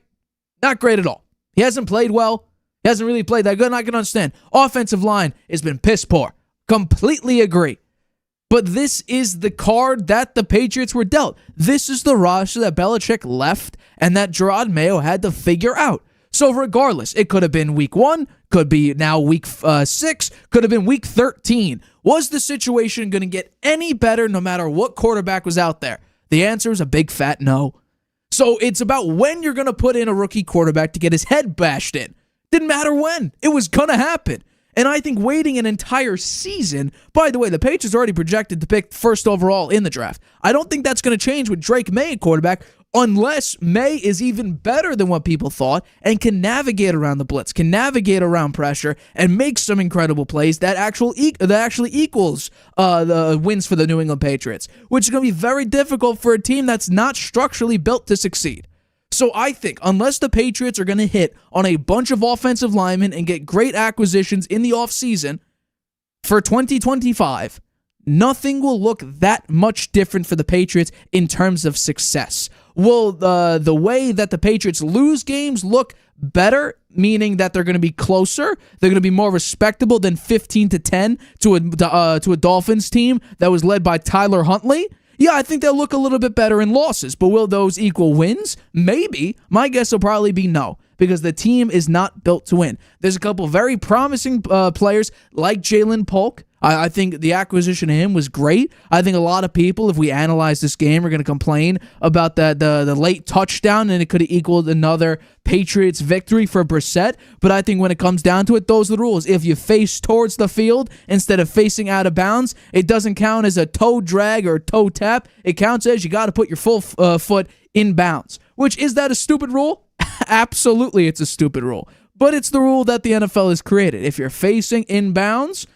Not great at all. He hasn't played well. He hasn't really played that good, and I can understand. Offensive line has been piss poor. Completely agree. But this is the card that the Patriots were dealt. This is the roster that Belichick left and that Gerard Mayo had to figure out. So regardless, it could have been week 1, could be now week 6, could have been week 13. Was the situation going to get any better no matter what quarterback was out there? The answer is a big fat no. So it's about when you're going to put in a rookie quarterback to get his head bashed in. Didn't matter when. It was going to happen. And I think waiting an entire season, by the way, the Patriots already projected to pick first overall in the draft. I don't think that's going to change with Drake Maye at quarterback unless Maye is even better than what people thought and can navigate around the blitz, can navigate around pressure, and make some incredible plays that actually equals the wins for the New England Patriots, which is going to be very difficult for a team that's not structurally built to succeed. So I think unless the Patriots are going to hit on a bunch of offensive linemen and get great acquisitions in the offseason for 2025, nothing will look that much different for the Patriots in terms of success. Will the way that the Patriots lose games look better, meaning that they're going to be closer, they're going to be more respectable than 15-10 to a Dolphins team that was led by Tyler Huntley? Yeah, I think they'll look a little bit better in losses, but will those equal wins? Maybe. My guess will probably be no, because the team is not built to win. There's a couple very promising players like Jalen Polk. I think the acquisition of him was great. I think a lot of people, if we analyze this game, are going to complain about the late touchdown, and it could have equaled another Patriots victory for Brissett. But I think when it comes down to it, those are the rules. If you face towards the field instead of facing out of bounds, it doesn't count as a toe drag or a toe tap. It counts as you got to put your full foot in bounds. Which, is that a stupid rule? Absolutely, it's a stupid rule. But it's the rule that the NFL has created. If you're facing in bounds,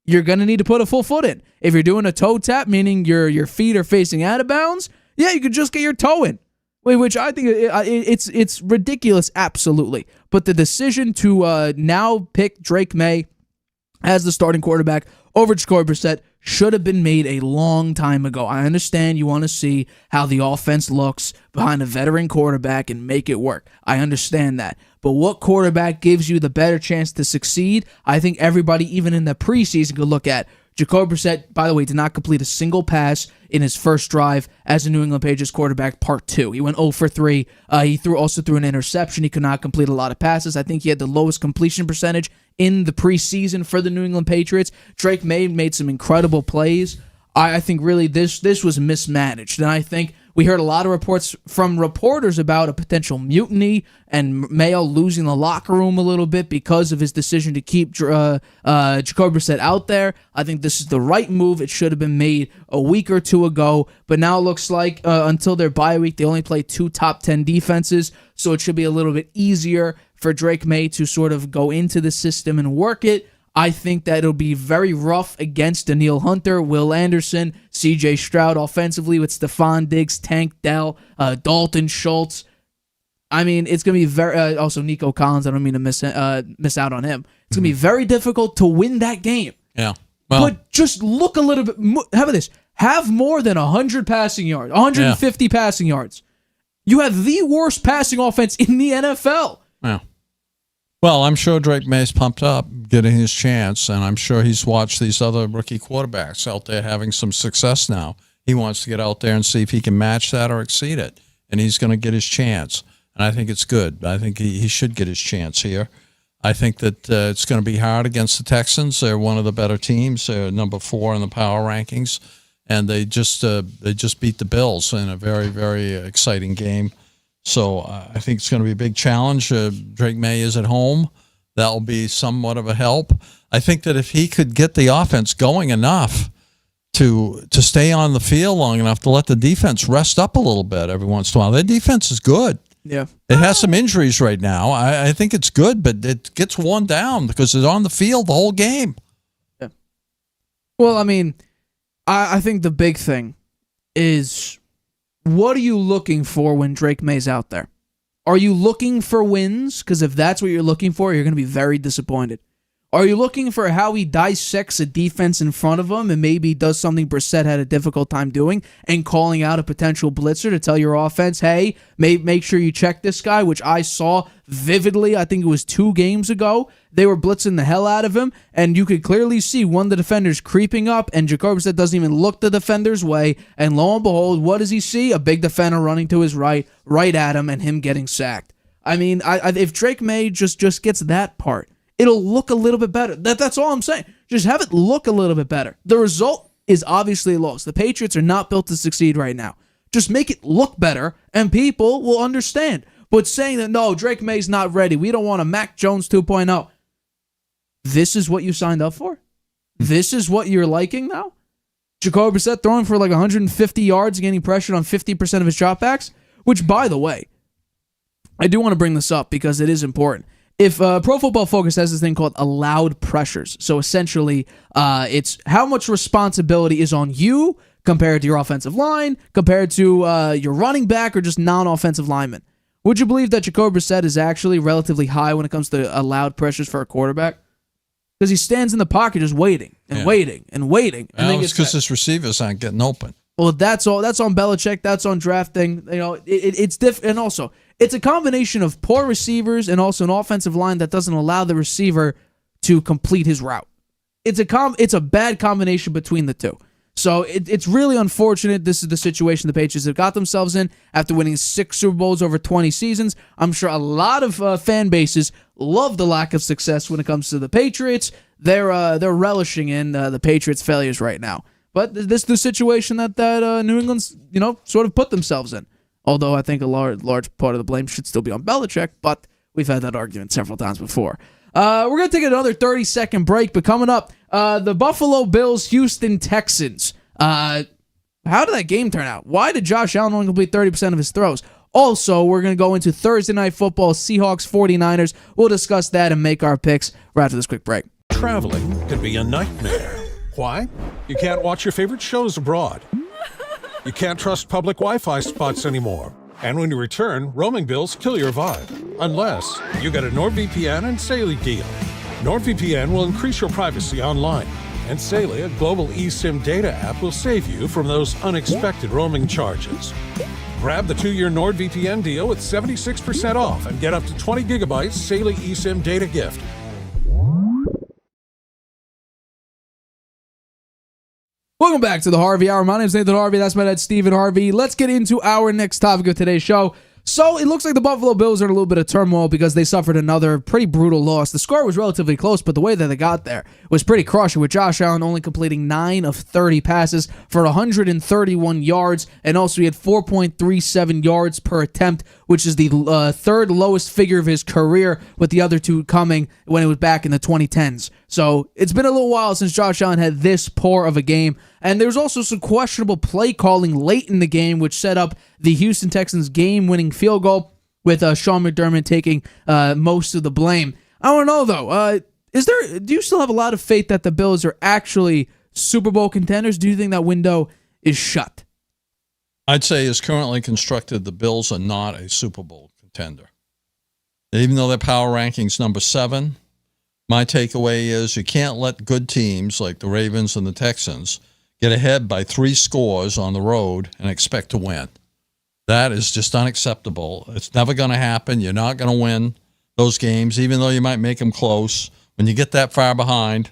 you're going to need to put a full foot in. If you're doing a toe tap, meaning your feet are facing out of bounds, yeah, you could just get your toe in, which I think it's ridiculous, absolutely. But the decision to now pick Drake Maye as the starting quarterback over Jacoby Brissett should have been made a long time ago. I understand you want to see how the offense looks behind a veteran quarterback and make it work. I understand that. But what quarterback gives you the better chance to succeed? I think everybody, even in the preseason, could look at. Jacoby Brissett, by the way, did not complete a single pass in his first drive as a New England Patriots quarterback, part 2. He went 0 for 3. He also threw an interception. He could not complete a lot of passes. I think he had the lowest completion percentage in the preseason for the New England Patriots. Drake Maye made some incredible plays. I think really this was mismanaged, and I think we heard a lot of reports from reporters about a potential mutiny and Mayo losing the locker room a little bit because of his decision to keep Jacoby Brissett out there. I think this is the right move. It should have been made a week or two ago, but now it looks like until their bye week, they only play 2 top 10 defenses, so it should be a little bit easier for Drake Maye to sort of go into the system and work it. I think that it'll be very rough against Danielle Hunter, Will Anderson, C.J. Stroud offensively with Stephon Diggs, Tank Dell, Dalton Schultz. I mean, it's going to be very... also, Nico Collins, I don't mean to miss out on him. It's going to be very difficult to win that game. Yeah. Well, but just look a little bit... How about this? Have more than 100 passing yards, 150 passing yards. You have the worst passing offense in the NFL. Yeah. Well, I'm sure Drake Maye's pumped up getting his chance, and I'm sure he's watched these other rookie quarterbacks out there having some success now. He wants to get out there and see if he can match that or exceed it, and he's going to get his chance. And I think it's good. I think he should get his chance here. I think that it's going to be hard against the Texans. They're one of the better teams. They're number 4 in the power rankings, and they just beat the Bills in a very, very exciting game. So I think it's going to be a big challenge. Drake Maye is at home. That will be somewhat of a help. I think that if he could get the offense going enough to stay on the field long enough to let the defense rest up a little bit every once in a while. Their defense is good. Yeah. It has some injuries right now. I think it's good, but it gets worn down because it's on the field the whole game. Yeah. Well, I mean, I think the big thing is... what are you looking for when Drake Maye's out there? Are you looking for wins? Because if that's what you're looking for, you're going to be very disappointed. Are you looking for how he dissects a defense in front of him and maybe does something Brissett had a difficult time doing and calling out a potential blitzer to tell your offense, hey, make sure you check this guy, which I saw vividly, I think it was 2 games ago. They were blitzing the hell out of him, and you could clearly see one of the defenders creeping up, and Jacoby Brissett doesn't even look the defender's way, and lo and behold, what does he see? A big defender running to his right at him, and him getting sacked. I mean, if Drake Maye just gets that part, it'll look a little bit better. That's all I'm saying. Just have it look a little bit better. The result is obviously a loss. The Patriots are not built to succeed right now. Just make it look better, and people will understand. But saying that, no, Drake May's not ready, we don't want a Mac Jones 2.0. This is what you signed up for? This is what you're liking now? Jacoby Brissett throwing for like 150 yards, getting pressured on 50% of his dropbacks? Which, by the way, I do want to bring this up because it is important. If Pro Football Focus has this thing called allowed pressures, so essentially it's how much responsibility is on you compared to your offensive line, compared to your running back or just non-offensive lineman. Would you believe that Jacoby Brissett is actually relatively high when it comes to allowed pressures for a quarterback? Because he stands in the pocket just waiting and waiting and waiting. And then it's because his receivers aren't getting open. Well, that's all. That's on Belichick. That's on drafting. You know, it's different, and also it's a combination of poor receivers and also an offensive line that doesn't allow the receiver to complete his route. It's a bad combination between the two. So it's really unfortunate. This is the situation the Patriots have got themselves in after winning 6 Super Bowls over 20 seasons. I'm sure a lot of fan bases love the lack of success when it comes to the Patriots. They're relishing in the Patriots' failures right now. But this is the situation that New England's sort of put themselves in. Although I think a large part of the blame should still be on Belichick, but we've had that argument several times before. We're going to take another 30-second break, but coming up, the Buffalo Bills, Houston Texans. How did that game turn out? Why did Josh Allen only complete 30% of his throws? Also, we're going to go into Thursday Night Football, Seahawks, 49ers. We'll discuss that and make our picks right after this quick break. Traveling can be a nightmare. Why? You can't watch your favorite shows abroad. You can't trust public Wi-Fi spots anymore. And when you return, roaming bills kill your vibe. Unless you get a NordVPN and Saleh deal. NordVPN will increase your privacy online. And Saleh, a global eSIM data app, will save you from those unexpected roaming charges. Grab the 2-year NordVPN deal with 76% off and get up to 20 gigabytes Saleh eSIM data gift. Welcome back to the Harvey Hour. My name is Nathan Harvey. That's my dad, Stephen Harvey. Let's get into our next topic of today's show. So it looks like the Buffalo Bills are in a little bit of turmoil because they suffered another pretty brutal loss. The score was relatively close, but the way that they got there was pretty crushing, with Josh Allen only completing 9 of 30 passes for 131 yards, and also he had 4.37 yards per attempt, which is the third lowest figure of his career, with the other two coming when it was back in the 2010s. So it's been a little while since Josh Allen had this poor of a game. And there's also some questionable play calling late in the game, which set up the Houston Texans game-winning field goal, with Sean McDermott taking most of the blame. I don't know, though. Do you still have a lot of faith that the Bills are actually Super Bowl contenders? Do you think that window is shut? I'd say, as currently constructed, the Bills are not a Super Bowl contender. Even though their power ranking's number 7, my takeaway is you can't let good teams like the Ravens and the Texans get ahead by 3 scores on the road and expect to win. That is just unacceptable. It's never going to happen. You're not going to win those games, even though you might make them close. When you get that far behind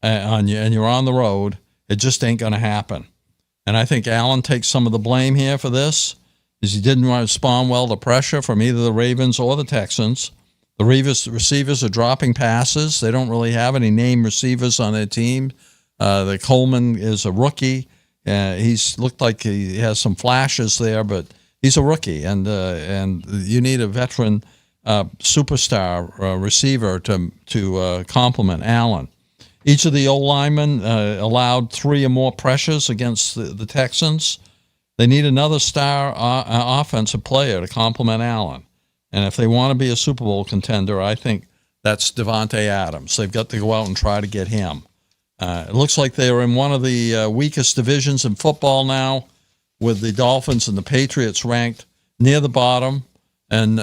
and you're on the road, it just ain't going to happen. And I think Allen takes some of the blame here for this, is he didn't respond well to pressure from either the Ravens or the Texans. The receivers are dropping passes. They don't really have any name receivers on their team. The Coleman is a rookie. He's looked like he has some flashes there, but he's a rookie, and you need a veteran superstar receiver to complement Allen. Each of the O-linemen allowed 3 or more pressures against the Texans. They need another star offensive player to complement Allen. And if they want to be a Super Bowl contender, I think that's Devontae Adams. They've got to go out and try to get him. It looks like they're in one of the weakest divisions in football now, with the Dolphins and the Patriots ranked near the bottom and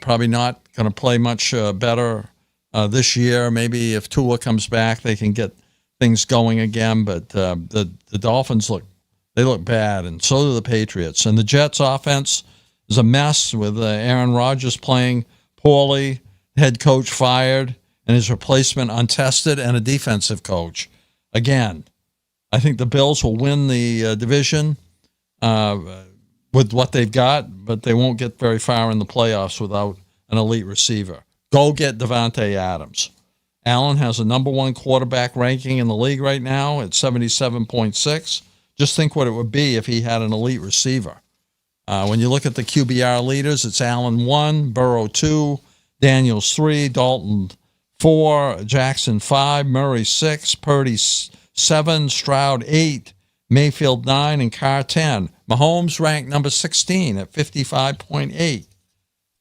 probably not going to play much better this year. Maybe if Tua comes back, they can get things going again. But the Dolphins look bad, and so do the Patriots. And the Jets' offense is a mess with Aaron Rodgers playing poorly, head coach fired, and his replacement untested, and a defensive coach. Again, I think the Bills will win the division with what they've got, but they won't get very far in the playoffs without an elite receiver. Go get Devontae Adams. Allen has a number one quarterback ranking in the league right now at 77.6. Just think what it would be if he had an elite receiver. When you look at the QBR leaders, it's Allen 1, Burrow 2, Daniels 3, Dalton 4, Jackson 5, Murray 6, Purdy 7, Stroud 8, Mayfield 9, and Carr 10. Mahomes ranked number 16 at 55.8.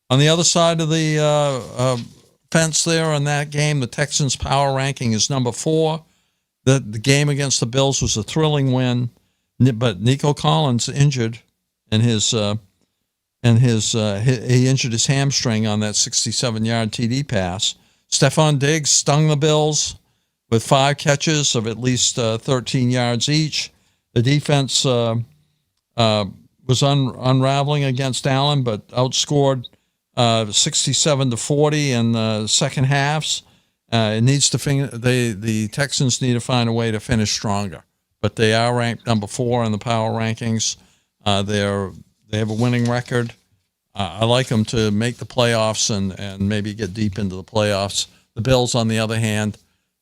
On the other side of the fence there on that game, the Texans' power ranking is number 4. The game against the Bills was a thrilling win, but Nico Collins injured, and he injured his hamstring on that 67-yard TD pass. Stephon Diggs stung the Bills with 5 catches of at least 13 yards each. The defense was unraveling against Allen, but outscored 67-40 in the second halves. It needs to the Texans need to find a way to finish stronger, but they are ranked number 4 in the power rankings. They have a winning record. I like them to make the playoffs and maybe get deep into the playoffs. The Bills, on the other hand,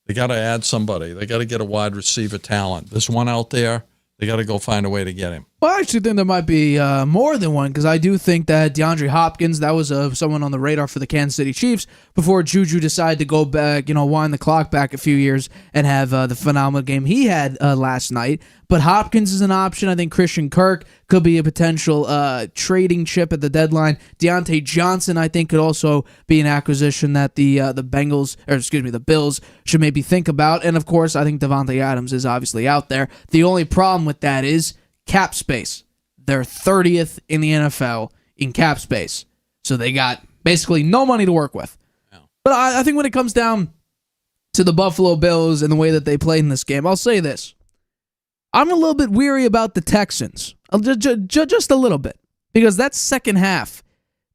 they got to add somebody. They got to get a wide receiver talent. There's one out there. They got to go find a way to get him. Well, I actually think there might be more than one, because I do think that DeAndre Hopkins, that was someone on the radar for the Kansas City Chiefs before Juju decided to go back, wind the clock back a few years and have the phenomenal game he had last night. But Hopkins is an option. I think Christian Kirk could be a potential trading chip at the deadline. Deontay Johnson, I think, could also be an acquisition that the Bills should maybe think about. And of course, I think Devontae Adams is obviously out there. The only problem with that is cap space. They're 30th in the NFL in cap space. So they got basically no money to work with. Yeah. But I think when it comes down to the Buffalo Bills and the way that they played in this game, I'll say this. I'm a little bit weary about the Texans. Just a little bit. Because that second half,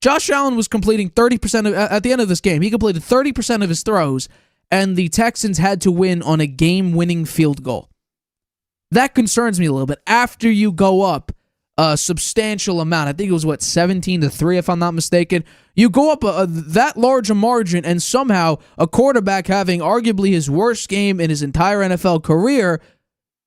Josh Allen was completing 30% at the end of this game. He completed 30% of his throws, and the Texans had to win on a game-winning field goal. That concerns me a little bit. After you go up a substantial amount, I think it was, 17-3 if I'm not mistaken. You go up that large a margin, and somehow a quarterback having arguably his worst game in his entire NFL career,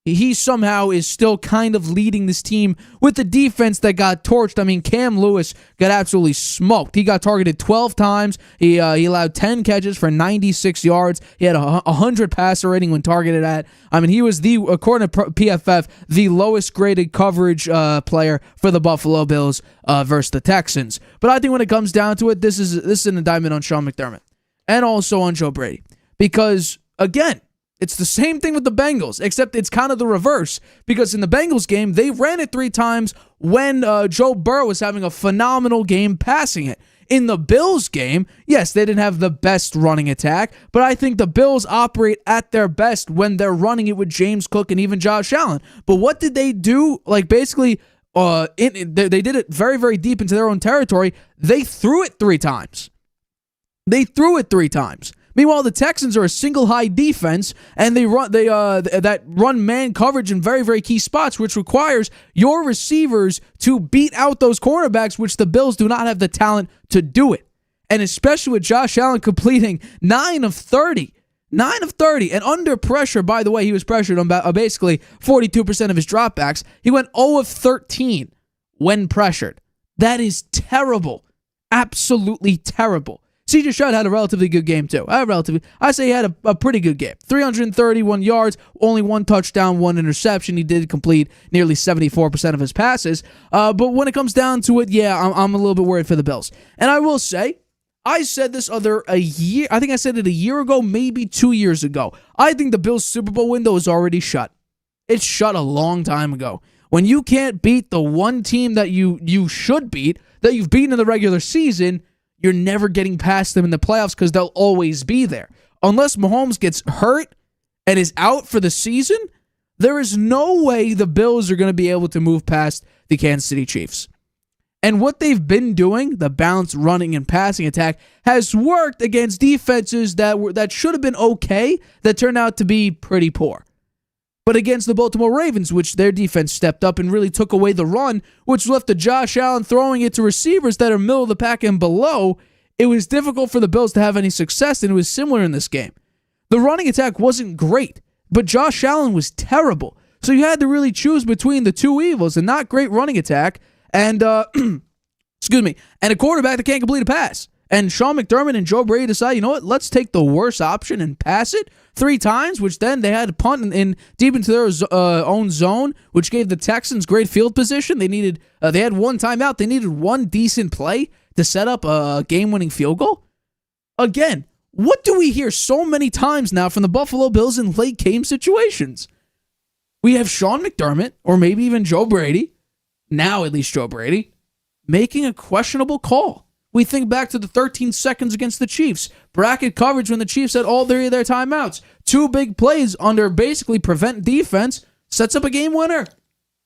he somehow is still kind of leading this team with the defense that got torched. I mean, Cam Lewis got absolutely smoked. He got targeted 12 times. He allowed 10 catches for 96 yards. He had a 100 passer rating when targeted at. I mean, he was, according to PFF, the lowest graded coverage player for the Buffalo Bills versus the Texans. But I think when it comes down to it, this is an indictment on Sean McDermott and also on Joe Brady. Because, again, it's the same thing with the Bengals, except it's kind of the reverse. Because in the Bengals game, they ran it 3 times when Joe Burrow was having a phenomenal game passing it. In the Bills game, yes, they didn't have the best running attack, but I think the Bills operate at their best when they're running it with James Cook and even Josh Allen. But what did they do? Basically, they did it very, very deep into their own territory. They threw it 3 times. Meanwhile, the Texans are a single high defense, and they run man coverage in very, very key spots, which requires your receivers to beat out those cornerbacks, which the Bills do not have the talent to do it. And especially with Josh Allen completing 9 of 30. And under pressure, by the way, he was pressured on basically 42% of his dropbacks. He went 0 of 13 when pressured. That is terrible. Absolutely terrible. C.J. Stroud had a relatively good game, too. I say he had a pretty good game. 331 yards, only 1 touchdown, 1 interception. He did complete nearly 74% of his passes. But when it comes down to it, yeah, I'm a little bit worried for the Bills. And I will say, I said this I think I said it a year ago, maybe 2 years ago. I think the Bills' Super Bowl window is already shut. It's shut a long time ago. When you can't beat the one team that you should beat, that you've beaten in the regular season, you're never getting past them in the playoffs because they'll always be there. Unless Mahomes gets hurt and is out for the season, there is no way the Bills are going to be able to move past the Kansas City Chiefs. And what they've been doing, the balanced running and passing attack, has worked against defenses that should have been okay, that turned out to be pretty poor. But against the Baltimore Ravens, which their defense stepped up and really took away the run, which left to Josh Allen throwing it to receivers that are middle of the pack and below, it was difficult for the Bills to have any success, and it was similar in this game. The running attack wasn't great, but Josh Allen was terrible. So you had to really choose between the two evils, a not great running attack and excuse me, and a quarterback that can't complete a pass. And Sean McDermott and Joe Brady decide, you know what, let's take the worst option and pass it 3 times, which then they had to punt in deep into their own zone, which gave the Texans great field position. They had one timeout. They needed one decent play to set up a game-winning field goal. Again, what do we hear so many times now from the Buffalo Bills in late game situations? We have Sean McDermott, or maybe even Joe Brady, now at least Joe Brady, making a questionable call. We think back to the 13 seconds against the Chiefs. Bracket coverage when the Chiefs had all their timeouts. 2 big plays under basically prevent defense sets up a game winner.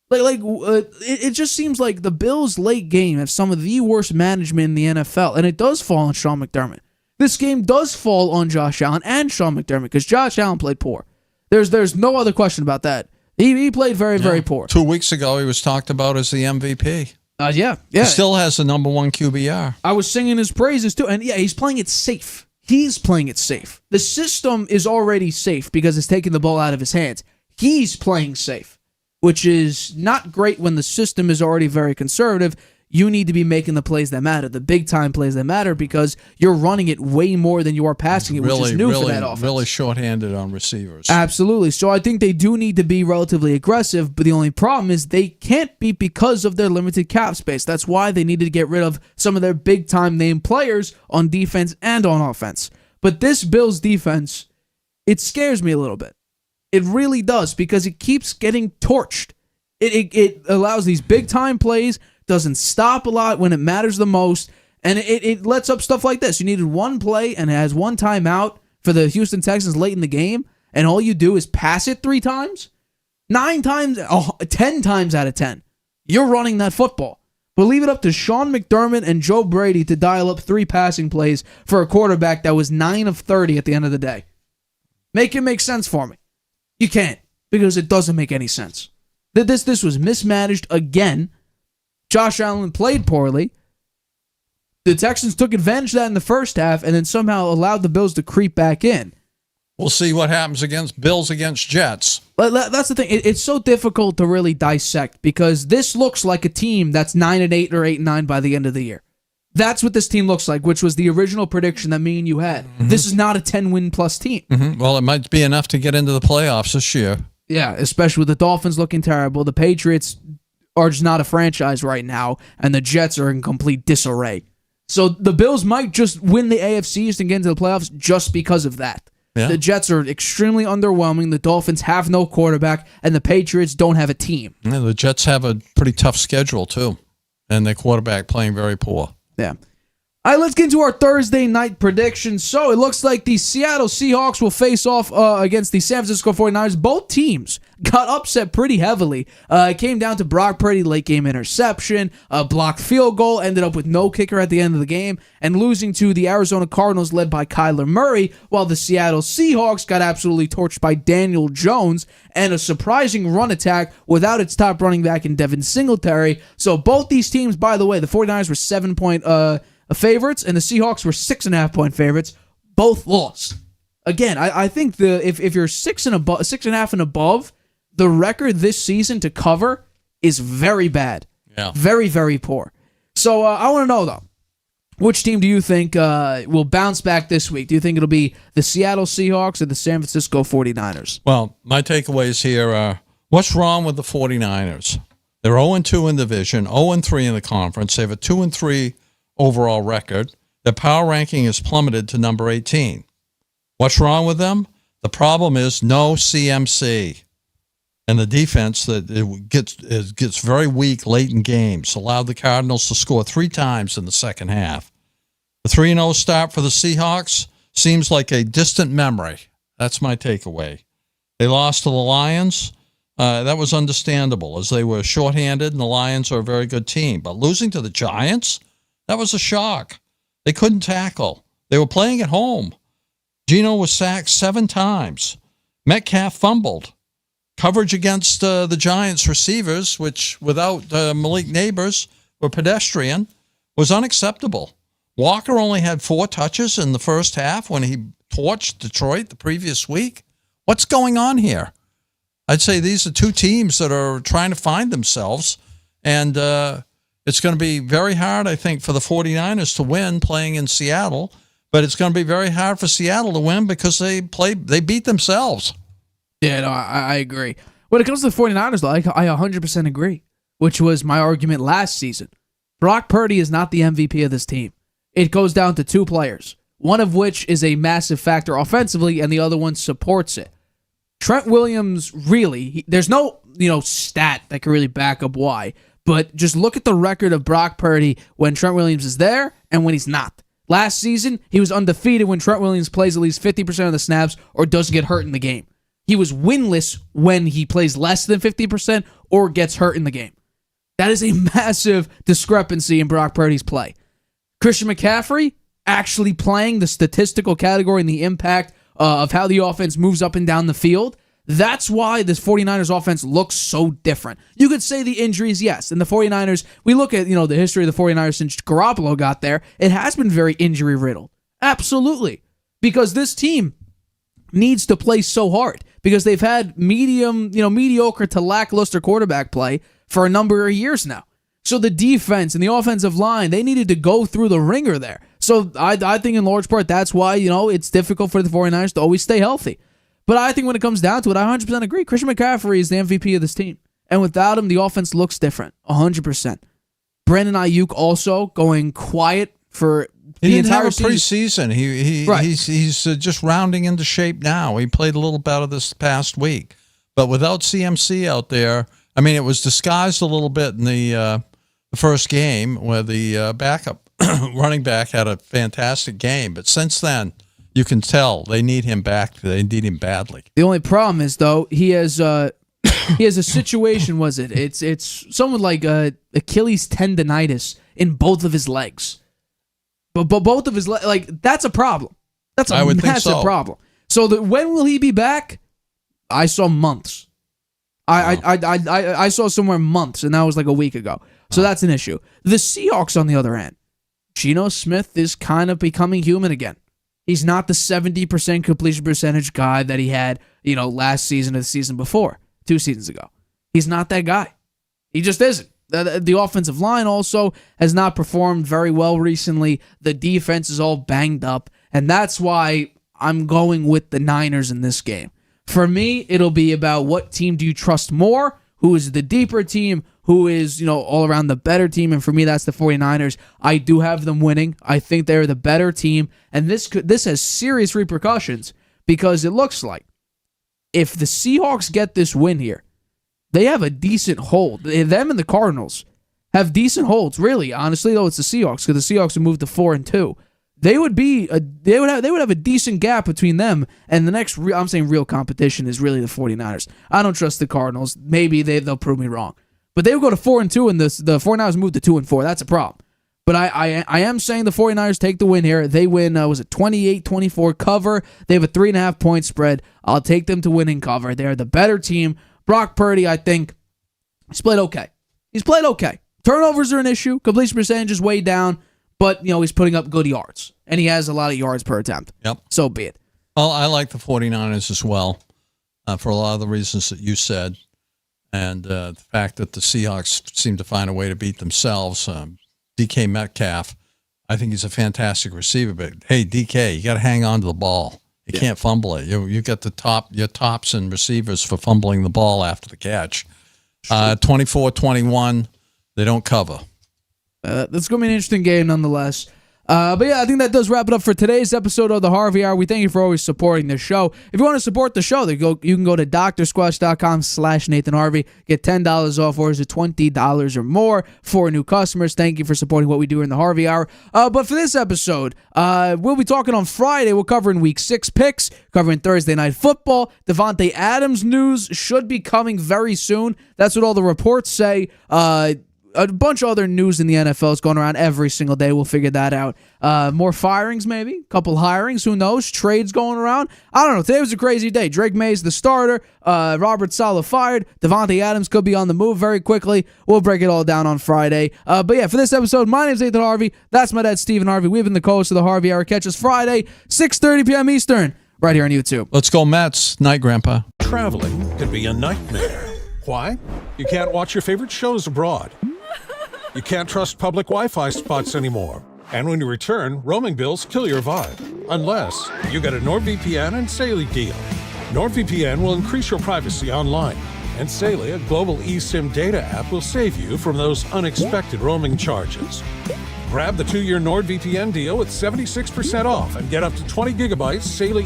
It just seems like the Bills' late game have some of the worst management in the NFL, and it does fall on Sean McDermott. This game does fall on Josh Allen and Sean McDermott because Josh Allen played poor. There's no other question about that. He played very poor. 2 weeks ago, he was talked about as the MVP. Yeah. He still has the number 1 QBR. I was singing his praises too, and yeah, he's playing it safe. He's playing it safe. The system is already safe because it's taking the ball out of his hands. He's playing safe, which is not great when the system is already very conservative. You need to be making the plays that matter, the big-time plays that matter, because you're running it way more than you are passing it, which is new for that offense. Really short-handed on receivers. Absolutely. So I think they do need to be relatively aggressive, but the only problem is they can't be because of their limited cap space. That's why they needed to get rid of some of their big-time name players on defense and on offense. But this Bills defense, it scares me a little bit. It really does, because it keeps getting torched. It allows these big-time plays, doesn't stop a lot when it matters the most, and it lets up stuff like this. You needed one play, and it has one timeout for the Houston Texans late in the game, and all you do is pass it 3 times? 10 times out of 10, you're running that football. But leave it up to Sean McDermott and Joe Brady to dial up 3 passing plays for a quarterback that was 9 of 30 at the end of the day. Make it make sense for me. You can't, because it doesn't make any sense. This was mismanaged again. Josh Allen played poorly. The Texans took advantage of that in the first half and then somehow allowed the Bills to creep back in. We'll see what happens against Bills against Jets. But that's the thing. It's so difficult to really dissect because this looks like a team that's 9-8 or 8-9 by the end of the year. That's what this team looks like, which was the original prediction that me and you had. Mm-hmm. This is not a 10-win-plus team. Mm-hmm. Well, it might be enough to get into the playoffs this year. Yeah, especially with the Dolphins looking terrible. The Patriots are just not a franchise right now, and the Jets are in complete disarray. So the Bills might just win the AFC East and get into the playoffs just because of that. Yeah. The Jets are extremely underwhelming. The Dolphins have no quarterback, and the Patriots don't have a team. Yeah, the Jets have a pretty tough schedule, too, and their quarterback playing very poor. Yeah. All right, let's get into our Thursday night predictions. So it looks like the Seattle Seahawks will face off against the San Francisco 49ers. Both teams got upset pretty heavily. It came down to Brock Purdy, late game interception, a blocked field goal, ended up with no kicker at the end of the game, and losing to the Arizona Cardinals led by Kyler Murray, while the Seattle Seahawks got absolutely torched by Daniel Jones and a surprising run attack without its top running back in Devin Singletary. So both these teams, by the way, the 49ers were 7-point favorites, and the Seahawks were 6.5-point favorites. Both lost. Again, I think if you're 6.5 and above, the record this season to cover is very bad. Yeah. Very, very poor. So I want to know, though, which team do you think will bounce back this week? Do you think it'll be the Seattle Seahawks or the San Francisco 49ers? Well, my takeaways here are, what's wrong with the 49ers? They're 0-2 in division, 0-3 in the conference. They have a 2-3 overall record. Their power ranking is plummeted to number 18. What's wrong with them? The problem is no CMC. And the defense that it gets very weak late in games. Allowed the Cardinals to score 3 times in the second half. The 3-0 start for the Seahawks seems like a distant memory. That's my takeaway. They lost to the Lions. That was understandable as they were shorthanded and the Lions are a very good team. But losing to the Giants, that was a shock. They couldn't tackle. They were playing at home. Geno was sacked 7 times. Metcalf fumbled. Coverage against the Giants receivers, which without Malik Neighbors were pedestrian, was unacceptable. Walker only had 4 touches in the first half when he torched Detroit the previous week. What's going on here? I'd say these are 2 teams that are trying to find themselves, and it's going to be very hard, I think, for the 49ers to win playing in Seattle, but it's going to be very hard for Seattle to win because they beat themselves. Yeah, no, I agree. When it comes to the 49ers, though, I 100% agree, which was my argument last season. Brock Purdy is not the MVP of this team. It goes down to 2 players, one of which is a massive factor offensively, and the other one supports it. Trent Williams, really, there's no stat that can really back up why, but just look at the record of Brock Purdy when Trent Williams is there and when he's not. Last season, he was undefeated when Trent Williams plays at least 50% of the snaps or doesn't get hurt in the game. He was winless when he plays less than 50% or gets hurt in the game. That is a massive discrepancy in Brock Purdy's play. Christian McCaffrey actually playing the statistical category and the impact of how the offense moves up and down the field. That's why this 49ers offense looks so different. You could say the injuries, yes. And the 49ers, we look at the history of the 49ers since Garoppolo got there. It has been very injury-riddled. Absolutely. Because this team needs to play so hard. Because they've had mediocre to lackluster quarterback play for a number of years now. So the defense and the offensive line, they needed to go through the ringer there. So I think in large part that's why, it's difficult for the 49ers to always stay healthy. But I think when it comes down to it, I 100% agree. Christian McCaffrey is the MVP of this team. And without him, the offense looks different. 100%. Brandon Ayuk also going quiet for He the didn't have entire a season. preseason. Right. He's just rounding into shape now. He played a little better this past week. But without CMC out there, I mean, it was disguised a little bit in the first game where the backup running back had a fantastic game. But since then, you can tell they need him back. They need him badly. The only problem is, though, he has a situation, it's someone like Achilles tendonitis in both of his legs. But both of his legs, that's a problem. That's a massive problem. So when will he be back? I saw months. I saw somewhere months, and that was like a week ago. So that's an issue. The Seahawks, on the other hand, Geno Smith is kind of becoming human again. He's not the 70% completion percentage guy that he had, last season or the season before, 2 seasons ago. He's not that guy. He just isn't. The offensive line also has not performed very well recently. The defense is all banged up, and that's why I'm going with the Niners in this game. For me, it'll be about what team do you trust more, who is the deeper team, who is, all around the better team, and for me, that's the 49ers. I do have them winning. I think they're the better team, and this has serious repercussions because it looks like if the Seahawks get this win here, they have a decent hold. Them and the Cardinals have decent holds. Really, honestly, though, it's the Seahawks because the Seahawks have moved to 4-2. They would have a decent gap between them and the next. I'm saying real competition is really the 49ers. I don't trust the Cardinals. Maybe they'll prove me wrong, but they would go to 4-2, and the 49ers move to 2-4. That's a problem. But I am saying the 49ers take the win here. They win. Was it 28-24 cover? They have a 3.5 point spread. I'll take them to win and cover. They're the better team. Brock Purdy, I think, he's played okay. Turnovers are an issue. Completion percentage is way down. But, he's putting up good yards. And he has a lot of yards per attempt. Yep. So be it. Well, I like the 49ers as well for a lot of the reasons that you said. And the fact that the Seahawks seem to find a way to beat themselves. DK Metcalf, I think he's a fantastic receiver. But, hey, DK, you got to hang on to the ball. You can't fumble it. You got your tops and receivers for fumbling the ball after the catch. 24-21, they don't cover. That's going to be an interesting game nonetheless. But yeah, I think that does wrap it up for today's episode of the Harvey Hour. We thank you for always supporting the show. If you want to support the show, you can go to drsquatch.com/Nathan Harvey. Get $10 off, or is it $20 or more for new customers. Thank you for supporting what we do in the Harvey Hour. But for this episode, we'll be talking on Friday. We're covering Week 6 picks, covering Thursday Night Football. Devontae Adams news should be coming very soon. That's what all the reports say. A bunch of other news in the NFL is going around every single day. We'll figure that out. More firings, maybe. A couple hirings. Who knows? Trades going around. I don't know. Today was a crazy day. Drake Maye's the starter. Robert Saleh fired. Devontae Adams could be on the move very quickly. We'll break it all down on Friday. But yeah, for this episode, my name's Nathan Harvey. That's my dad, Stephen Harvey. We've been the co-host of the Harvey Hour. Catch us Friday, 6:30 p.m. Eastern, right here on YouTube. Let's go Mets. Night, Grandpa. Traveling can be a nightmare. Why? You can't watch your favorite shows abroad. You can't trust public Wi-Fi spots anymore. And when you return, roaming bills kill your vibe. Unless you get a NordVPN and Saleh deal. NordVPN will increase your privacy online. And Saleh, a global eSIM data app, will save you from those unexpected roaming charges. Grab the 2-year NordVPN deal with 76% off and get up to 20 gigabytes Saleh